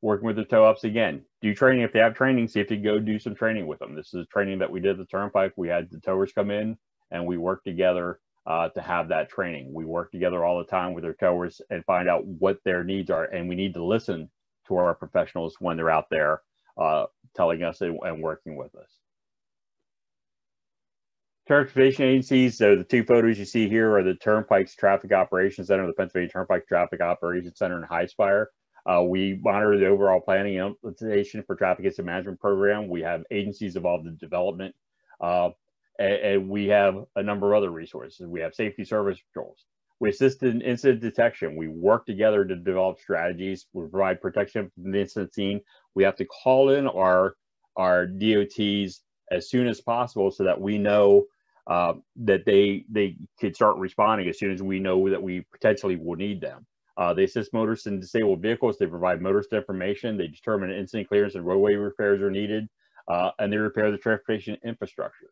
Working with the tow ups, again, do training. If they have training, see if you go do some training with them. This is training that we did at the turnpike. We had the towers come in and we worked together to have that training. We work together all the time with their towers and find out what their needs are, and we need to listen to our professionals when they're out there telling us and working with us. Transportation agencies, so the two photos you see here are the Turnpike's Traffic Operations Center, the Pennsylvania Turnpike Traffic Operations Center in Highspire. We monitor the overall planning and implementation for traffic incident management program. We have agencies involved in development, and we have a number of other resources. We have safety service patrols. We assist in incident detection. We work together to develop strategies. We provide protection from the incident scene. We have to call in our DOTs as soon as possible so that we know that they could start responding as soon as we know that we potentially will need them. They assist motorists in disabled vehicles. They provide motorist information. They determine incident clearance and roadway repairs are needed, and they repair the transportation infrastructure.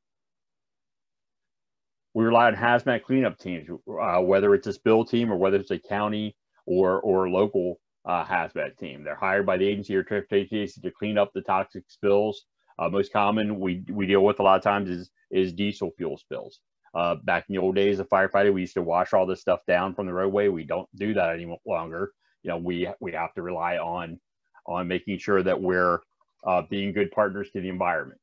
We rely on hazmat cleanup teams, whether it's a spill team or whether it's a county or local hazmat team. They're hired by the agency or transportation agency to clean up the toxic spills. Most common we deal with a lot of times is diesel fuel spills. Back in the old days of firefighting, we used to wash all this stuff down from the roadway. We don't do that any longer. We have to rely on making sure that we're being good partners to the environment.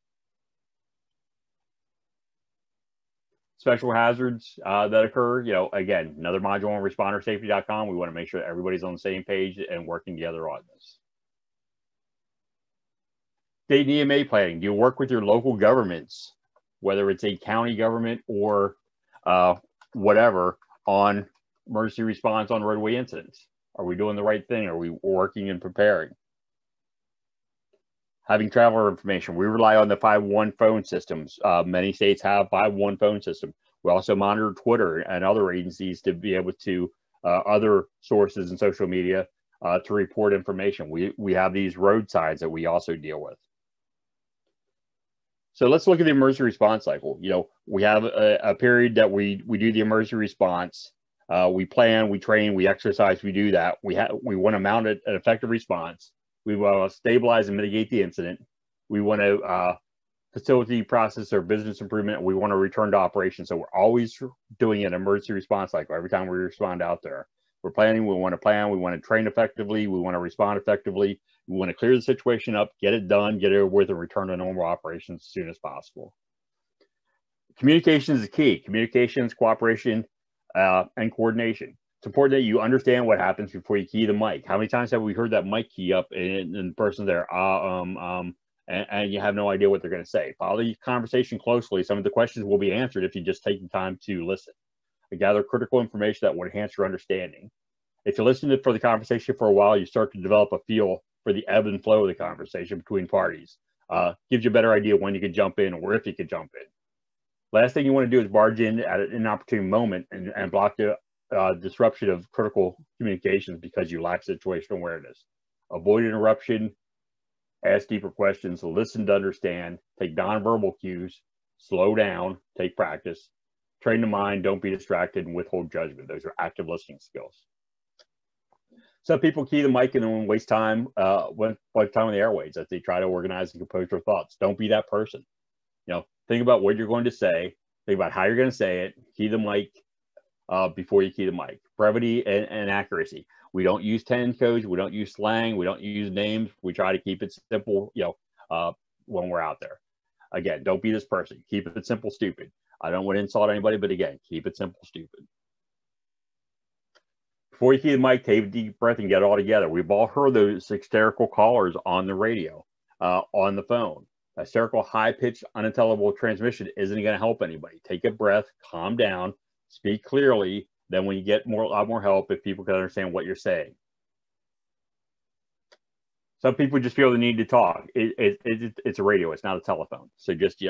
Special hazards that occur, again, another module on respondersafety.com. We want to make sure that everybody's on the same page and working together on this. State and EMA planning. Do you work with your local governments, whether it's a county government or whatever, on emergency response on roadway incidents? Are we doing the right thing? Are we working and preparing? Having traveler information. We rely on the 511 phone systems. Many states have 511 phone system. We also monitor Twitter and other agencies to be able to, other sources and social media to report information. We have these road signs that we also deal with. So let's look at the emergency response cycle. We have a period that we do the emergency response. We plan, we train, we exercise, we do that. We want to mount an effective response. We want to stabilize and mitigate the incident. We want to facility process or business improvement. We want to return to operations. So we're always doing an emergency response cycle every time we respond out there. We're planning, we want to plan, we want to train effectively, we want to respond effectively. We want to clear the situation up, get it done, get it over with, and return to normal operations as soon as possible. Communication is the key. Communications, cooperation, and coordination. It's important that you understand what happens before you key the mic. How many times have we heard that mic key up and the person there, and you have no idea what they're going to say? Follow the conversation closely. Some of the questions will be answered if you just take the time to listen. Gather critical information that will enhance your understanding. If you listen for the conversation for a while, you start to develop a feel for the ebb and flow of the conversation between parties. Gives you a better idea when you can jump in or if you can jump in. Last thing you want to do is barge in at an inopportune moment and block the disruption of critical communications because you lack situational awareness. Avoid interruption, ask deeper questions, listen to understand, take nonverbal cues, slow down, take practice, train the mind, don't be distracted, and withhold judgment. Those are active listening skills. Some people key the mic and then waste time, time on the airways as they try to organize and compose their thoughts. Don't be that person. Think about what you're going to say, think about how you're going to say it, key the mic, before you key the mic. Brevity and accuracy. We don't use 10 codes. We don't use slang. We don't use names. We try to keep it simple, when we're out there. Again, don't be this person. Keep it simple, stupid. I don't want to insult anybody, but again, keep it simple, stupid. Before you key the mic, take a deep breath and get it all together. We've all heard those hysterical callers on the radio, on the phone. Hysterical, high-pitched, unintelligible transmission isn't going to help anybody. Take a breath, calm down, speak clearly. Then when you get a lot more help, if people can understand what you're saying. Some people just feel the need to talk. It's a radio. It's not a telephone. So just,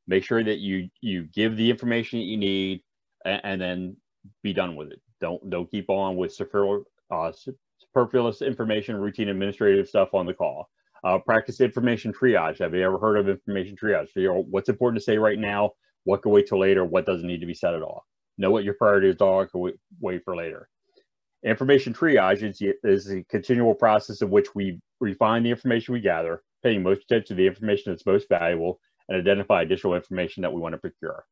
make sure that you give the information that you need and then be done with it. Don't keep on with superfluous information, routine administrative stuff on the call. Practice information triage. Have you ever heard of information triage? What's important to say right now? What can wait till later? What doesn't need to be said at all? Know what your priorities are, can wait for later. Information triage is a continual process in which we refine the information we gather, paying most attention to the information that's most valuable, and identify additional information that we want to procure.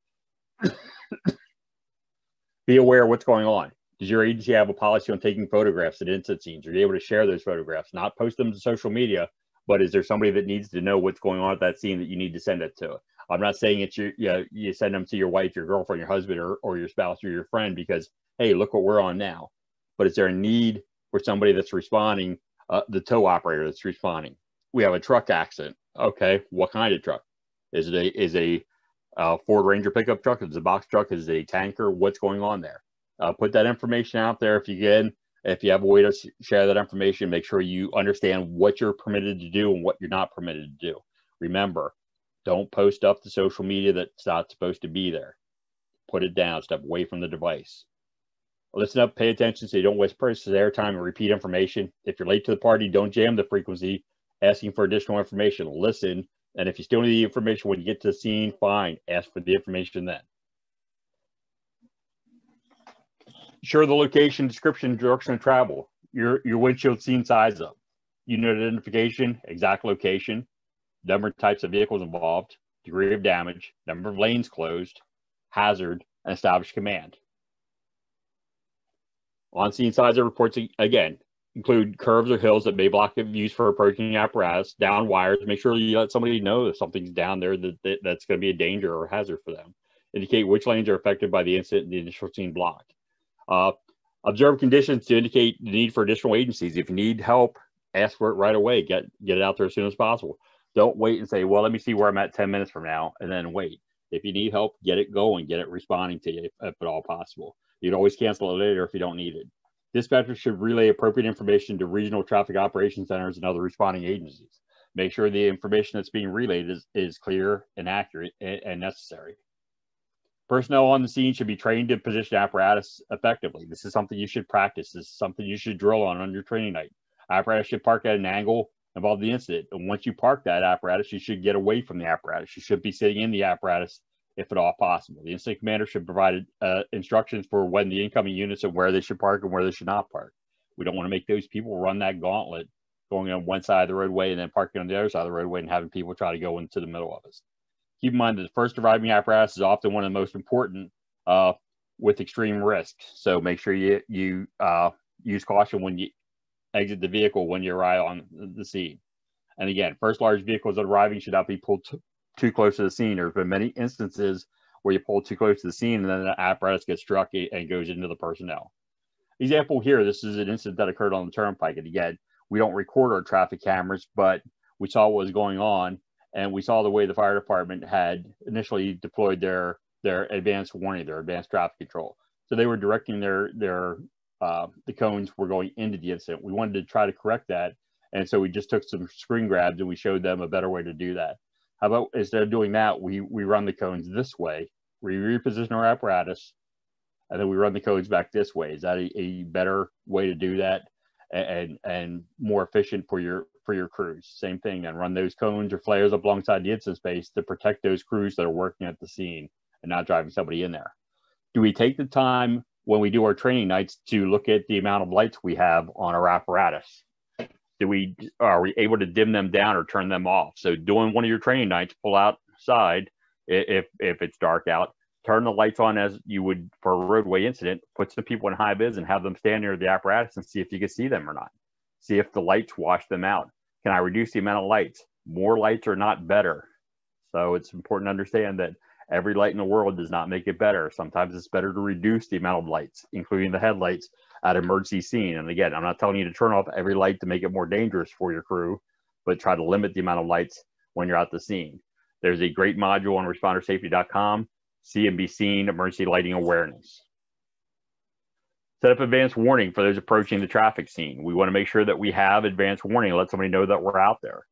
Be aware of what's going on. Does your agency have a policy on taking photographs at incident scenes? Are you able to share those photographs? Not post them to social media, but is there somebody that needs to know what's going on at that scene that you need to send it to? I'm not saying it's you send them to your wife, your girlfriend, your husband, or your spouse or your friend because, hey, look what we're on now. But is there a need for somebody that's responding, the tow operator that's responding? We have a truck accident. Okay, what kind of truck? Is it a Ford Ranger pickup truck? Is it a box truck? Is it a tanker? What's going on there? Put that information out there if you can. If you have a way to share that information, make sure you understand what you're permitted to do and what you're not permitted to do. Remember, don't post stuff to social media that's not supposed to be there. Put it down, step away from the device. Listen up, pay attention so you don't waste precious airtime and repeat information. If you're late to the party, don't jam the frequency asking for additional information. Listen, and if you still need the information when you get to the scene, fine, ask for the information then. Sure, the location, description, direction of travel, your windshield scene size up, unit identification, exact location, number and types of vehicles involved, degree of damage, number of lanes closed, hazard, and established command. On-scene size of reports, again, include curves or hills that may block the views for approaching apparatus, down wires. Make sure you let somebody know if something's down there that's going to be a danger or hazard for them. Indicate which lanes are affected by the incident and the initial scene blocked. Observe conditions to indicate the need for additional agencies. If you need help, ask for it right away. Get it out there as soon as possible. Don't wait and say, well, let me see where I'm at 10 minutes from now, and then wait. If you need help, get it going, get it responding to you if at all possible. You'd always cancel it later if you don't need it. Dispatchers should relay appropriate information to regional traffic operations centers and other responding agencies. Make sure the information that's being relayed is clear and accurate and necessary. Personnel on the scene should be trained to position apparatus effectively. This is something you should practice. This is something you should drill on your training night. Apparatus should park at an angle involve the incident. And once you park that apparatus, you should get away from the apparatus. You should be sitting in the apparatus if at all possible. The incident commander should provide instructions for when the incoming units and where they should park and where they should not park. We don't want to make those people run that gauntlet going on one side of the roadway and then parking on the other side of the roadway and having people try to go into the middle of us. Keep in mind that the first arriving apparatus is often one of the most important with extreme risk. So make sure you use caution when you exit the vehicle when you arrive on the scene. And again, first large vehicles that are arriving should not be pulled too close to the scene. There's been many instances where you pull too close to the scene and then the apparatus gets struck and goes into the personnel. Example here, this is an incident that occurred on the turnpike. And again, we don't record our traffic cameras, but we saw what was going on and we saw the way the fire department had initially deployed their advanced warning, their advanced traffic control. So they were directing the cones were going into the incident. We wanted to try to correct that. And so we just took some screen grabs and we showed them a better way to do that. How about instead of doing that, we run the cones this way, we reposition our apparatus, and then we run the cones back this way. Is that a better way to do that and more efficient for your crews? Same thing, and run those cones or flares up alongside the incident space to protect those crews that are working at the scene and not driving somebody in there. Do we take the time when we do our training nights to look at the amount of lights we have on our apparatus? Are we able to dim them down or turn them off? So doing one of your training nights, pull outside if it's dark out, turn the lights on as you would for a roadway incident, put some people in high vis and have them stand near the apparatus and see if you can see them or not. See if the lights wash them out. Can I reduce the amount of lights? More lights are not better. So it's important to understand that every light in the world does not make it better. Sometimes it's better to reduce the amount of lights, including the headlights at emergency scene. And again, I'm not telling you to turn off every light to make it more dangerous for your crew, but try to limit the amount of lights when you're at the scene. There's a great module on respondersafety.com, See and Be Seen Emergency Lighting Awareness. Set up advanced warning for those approaching the traffic scene. We want to make sure that we have advanced warning and let somebody know that we're out there.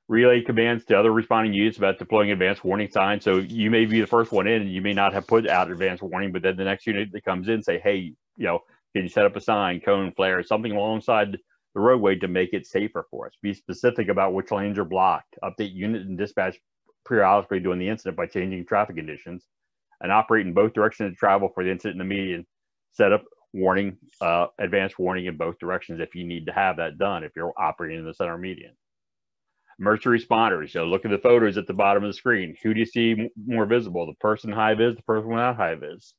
Relay commands to other responding units about deploying advanced warning signs. So you may be the first one in and you may not have put out advanced warning, but then the next unit that comes in say, hey, can you set up a sign, cone, flare, something alongside the roadway to make it safer for us? Be specific about which lanes are blocked. Update unit and dispatch periodically during the incident by changing traffic conditions, and operate in both directions of travel for the incident and the median. Set up warning, advanced warning in both directions if you need to have that done if you're operating in the center median. Emergency responders, look at the photos at the bottom of the screen. Who do you see more visible? The person high vis, the person without high vis.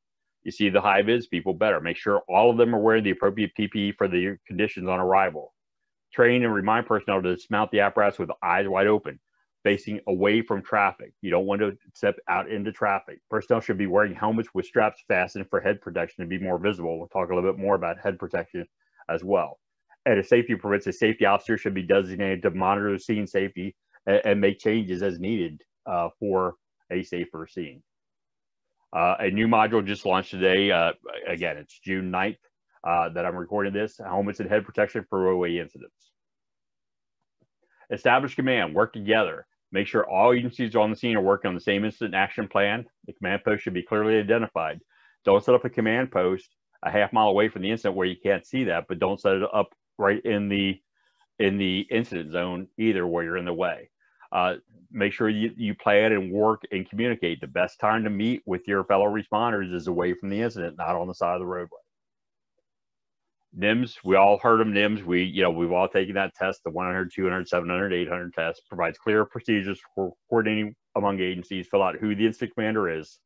You see the high vis people better. Make sure all of them are wearing the appropriate PPE for the conditions on arrival. Train and remind personnel to dismount the apparatus with eyes wide open, facing away from traffic. You don't want to step out into traffic. Personnel should be wearing helmets with straps fastened for head protection to be more visible. We'll talk a little bit more about head protection as well. And if safety permits, a safety officer should be designated to monitor the scene safety and make changes as needed for a safer scene. A new module just launched today. Again, it's June 9th that I'm recording this. Helmets and head protection for roadway incidents. Establish command, work together. Make sure all agencies on the scene are working on the same incident action plan. The command post should be clearly identified. Don't set up a command post a half mile away from the incident where you can't see that, but don't set it up right in the incident zone either where you're in the way. Make sure you plan and work and communicate. The best time to meet with your fellow responders is away from the incident, not on the side of the roadway. NIMS, we all heard of NIMS. We've all taken that test, the 100, 200, 700, 800 test, provides clear procedures for coordinating among agencies, fill out who the incident commander is.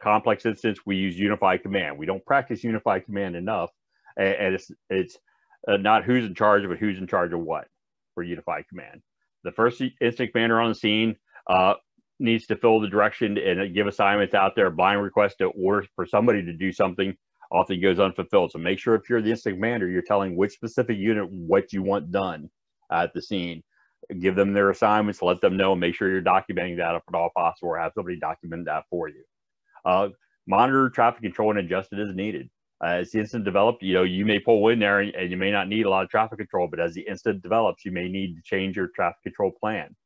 Complex incidents, we use unified command. We don't practice unified command enough, and it's not who's in charge, but who's in charge of what for unified command. The first incident commander on the scene needs to fill the direction and give assignments out there. Blind request to order for somebody to do something often goes unfulfilled. So make sure if you're the incident commander, you're telling which specific unit what you want done at the scene. Give them their assignments, let them know, and make sure you're documenting that if at all possible, or have somebody document that for you. Monitor traffic control and adjust it as needed. As the incident develops, you may pull in there and you may not need a lot of traffic control, but as the incident develops, you may need to change your traffic control plan.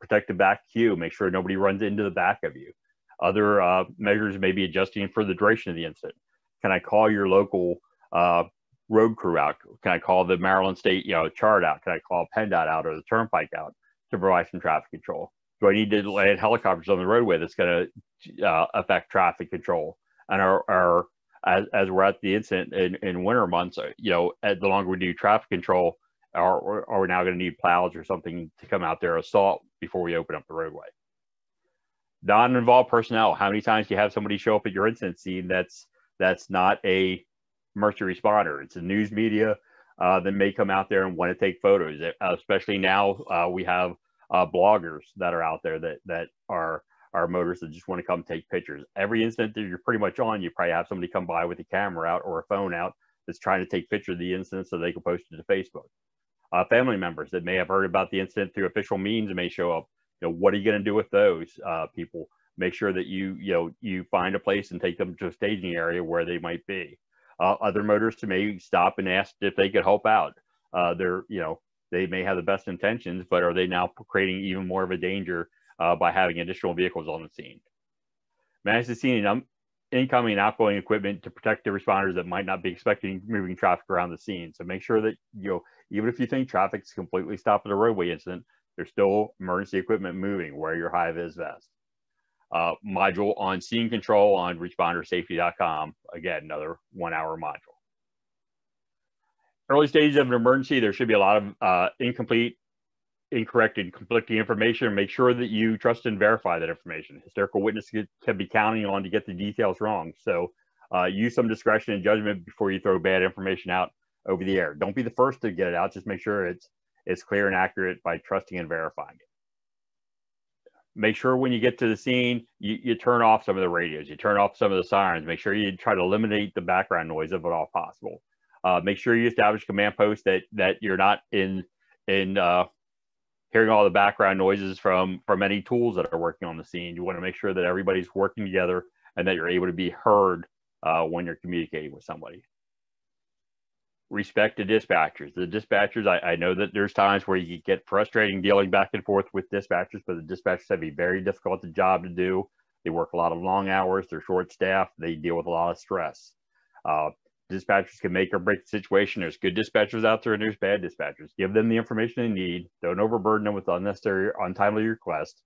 Protect the back queue, make sure nobody runs into the back of you. Other measures may be adjusting for the duration of the incident. Can I call your local road crew out? Can I call the Maryland State chart out? Can I call PennDOT out or the Turnpike out to provide some traffic control? Do I need to land helicopters on the roadway that's going to affect traffic control? And as we're at the incident in winter months, the longer we do traffic control, are we now going to need plows or something to come out there assault before we open up the roadway? Non-involved personnel. How many times do you have somebody show up at your incident scene that's not a emergency responder? It's a news media that may come out there and want to take photos. Especially now, we have bloggers that are out there that are motorists that just want to come take pictures. Every incident that you're pretty much on, you probably have somebody come by with a camera out or a phone out that's trying to take pictures of the incident so they can post it to Facebook. Family members that may have heard about the incident through official means may show up. What are you going to do with those people? Make sure that you find a place and take them to a staging area where they might be. Other motorists may stop and ask if they could help out. They may have the best intentions, but are they now creating even more of a danger by having additional vehicles on the scene? Manage the scene and incoming and outgoing equipment to protect the responders that might not be expecting moving traffic around the scene. So make sure that even if you think traffic's completely stopped at a roadway incident, there's still emergency equipment moving. Wear your high-vis vest. Module on scene control on respondersafety.com. Again, another 1-hour module. Early stages of an emergency, there should be a lot of incomplete, incorrect, and conflicting information. Make sure that you trust and verify that information. Hysterical witnesses can be counting on to get the details wrong. So use some discretion and judgment before you throw bad information out over the air. Don't be the first to get it out. Just make sure it's clear and accurate by trusting and verifying it. Make sure when you get to the scene, you turn off some of the radios, you turn off some of the sirens. Make sure you try to eliminate the background noise if at all possible. Make sure you establish command posts that you're not in hearing all the background noises from any tools that are working on the scene. You want to make sure that everybody's working together and that you're able to be heard when you're communicating with somebody. Respect the dispatchers. The dispatchers, I know that there's times where you get frustrating dealing back and forth with dispatchers, but the dispatchers have a very difficult job to do. They work a lot of long hours. They're short staffed. They deal with a lot of stress. Dispatchers can make or break the situation. There's good dispatchers out there and there's bad dispatchers. Give them the information they need. Don't overburden them with unnecessary, untimely requests.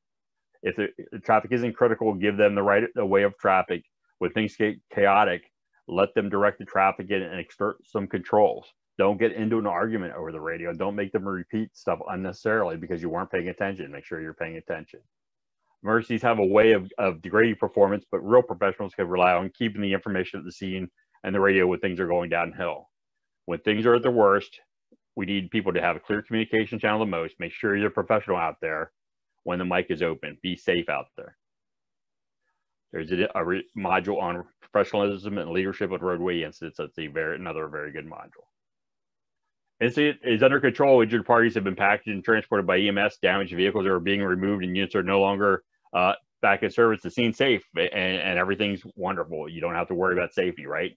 If the traffic isn't critical, give them the way of traffic. When things get chaotic, let them direct the traffic in and exert some controls. Don't get into an argument over the radio. Don't make them repeat stuff unnecessarily because you weren't paying attention. Make sure you're paying attention. Emergencies have a way of degrading performance, but real professionals can rely on keeping the information at the scene and the radio when things are going downhill. When things are at their worst, we need people to have a clear communication channel the most. Make sure you're a professional out there when the mic is open. Be safe out there. There's a module on professionalism and leadership at roadway incidents. That's another very good module. Incident is under control. Injured parties have been packaged and transported by EMS. Damaged vehicles are being removed and units are no longer back in service. The scene's safe and everything's wonderful. You don't have to worry about safety, right?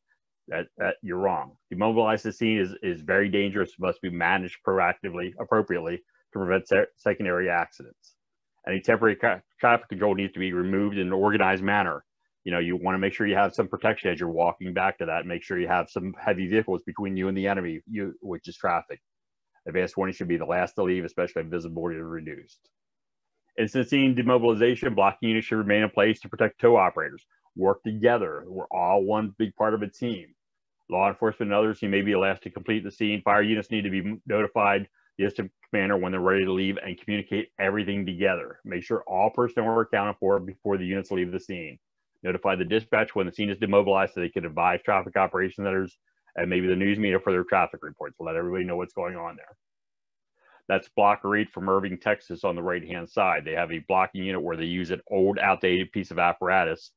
That you're wrong. Demobilize the scene is very dangerous. Must be managed proactively, appropriately to prevent secondary accidents. Any temporary traffic control needs to be removed in an organized manner. You want to make sure you have some protection as you're walking back to that. Make sure you have some heavy vehicles between you and the enemy, which is traffic. Advanced warning should be the last to leave, especially if visibility is reduced. Incident scene demobilization, blocking units should remain in place to protect tow operators. Work together. We're all one big part of a team. Law enforcement and others who may be last to complete the scene. Fire units need to be notified the incident commander when they're ready to leave and communicate everything together. Make sure all personnel are accounted for before the units leave the scene. Notify the dispatch when the scene is demobilized so they can advise traffic operation centers and maybe the news media for their traffic reports. Let everybody know what's going on there. That's Blocker 8 from Irving, Texas on the right-hand side. They have a blocking unit where they use an old, outdated piece of apparatus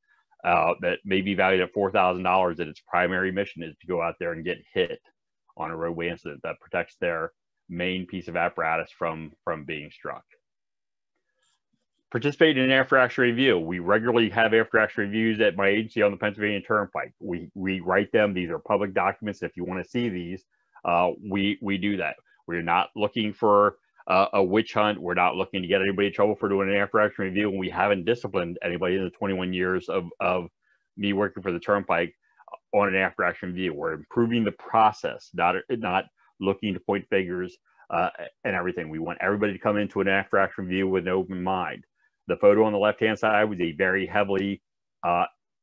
that may be valued at $4,000, that its primary mission is to go out there and get hit on a roadway incident that protects their main piece of apparatus from being struck. Participate in an after-action review. We regularly have after-action reviews at my agency on the Pennsylvania Turnpike. We write them. These are public documents. If you want to see these, we do that. We're not looking for a witch hunt. We're not looking to get anybody in trouble for doing an after-action review, and we haven't disciplined anybody in the 21 years of me working for the Turnpike on an after-action review. We're improving the process, not looking to point fingers and everything. We want everybody to come into an after-action review with an open mind. The photo on the left-hand side was a very heavily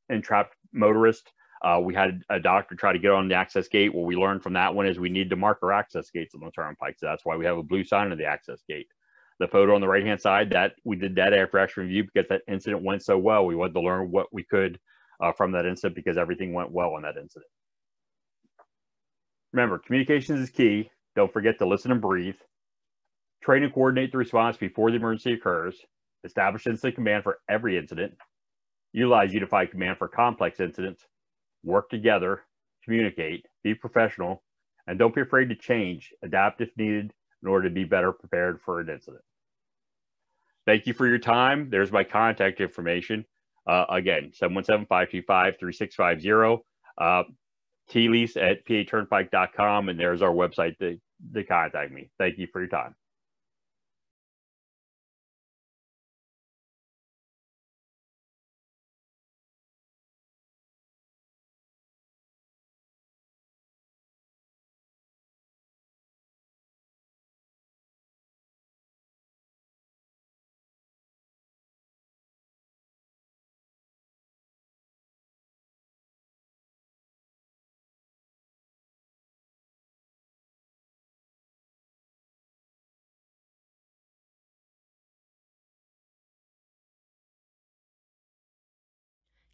entrapped motorist. We had a doctor try to get on the access gate. What we learned from that one is we need to mark our access gates on the Turnpike. So that's why we have a blue sign on the access gate. The photo on the right-hand side, that we did that after action review because that incident went so well. We wanted to learn what we could from that incident because everything went well on that incident. Remember, communications is key. Don't forget to listen and breathe. Train and coordinate the response before the emergency occurs. Establish incident command for every incident. Utilize unified command for complex incidents. Work together, communicate, be professional, and don't be afraid to change, adapt if needed in order to be better prepared for an incident. Thank you for your time. There's my contact information. Again, 717-525-3650. Leiss at paturnpike.com, and there's our website to contact me. Thank you for your time.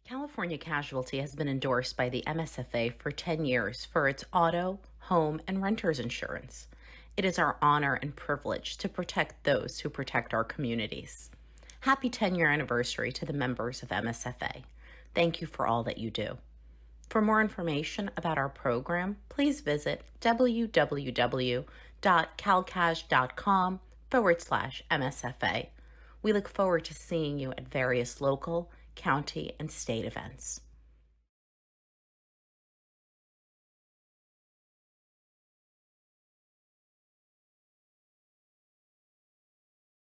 California Casualty has been endorsed by the MSFA for 10 years for its auto, home, and renter's insurance. It is our honor and privilege to protect those who protect our communities. Happy 10-year anniversary to the members of MSFA. Thank you for all that you do. For more information about our program, please visit www.calcash.com/MSFA. We look forward to seeing you at various local, county, and state events.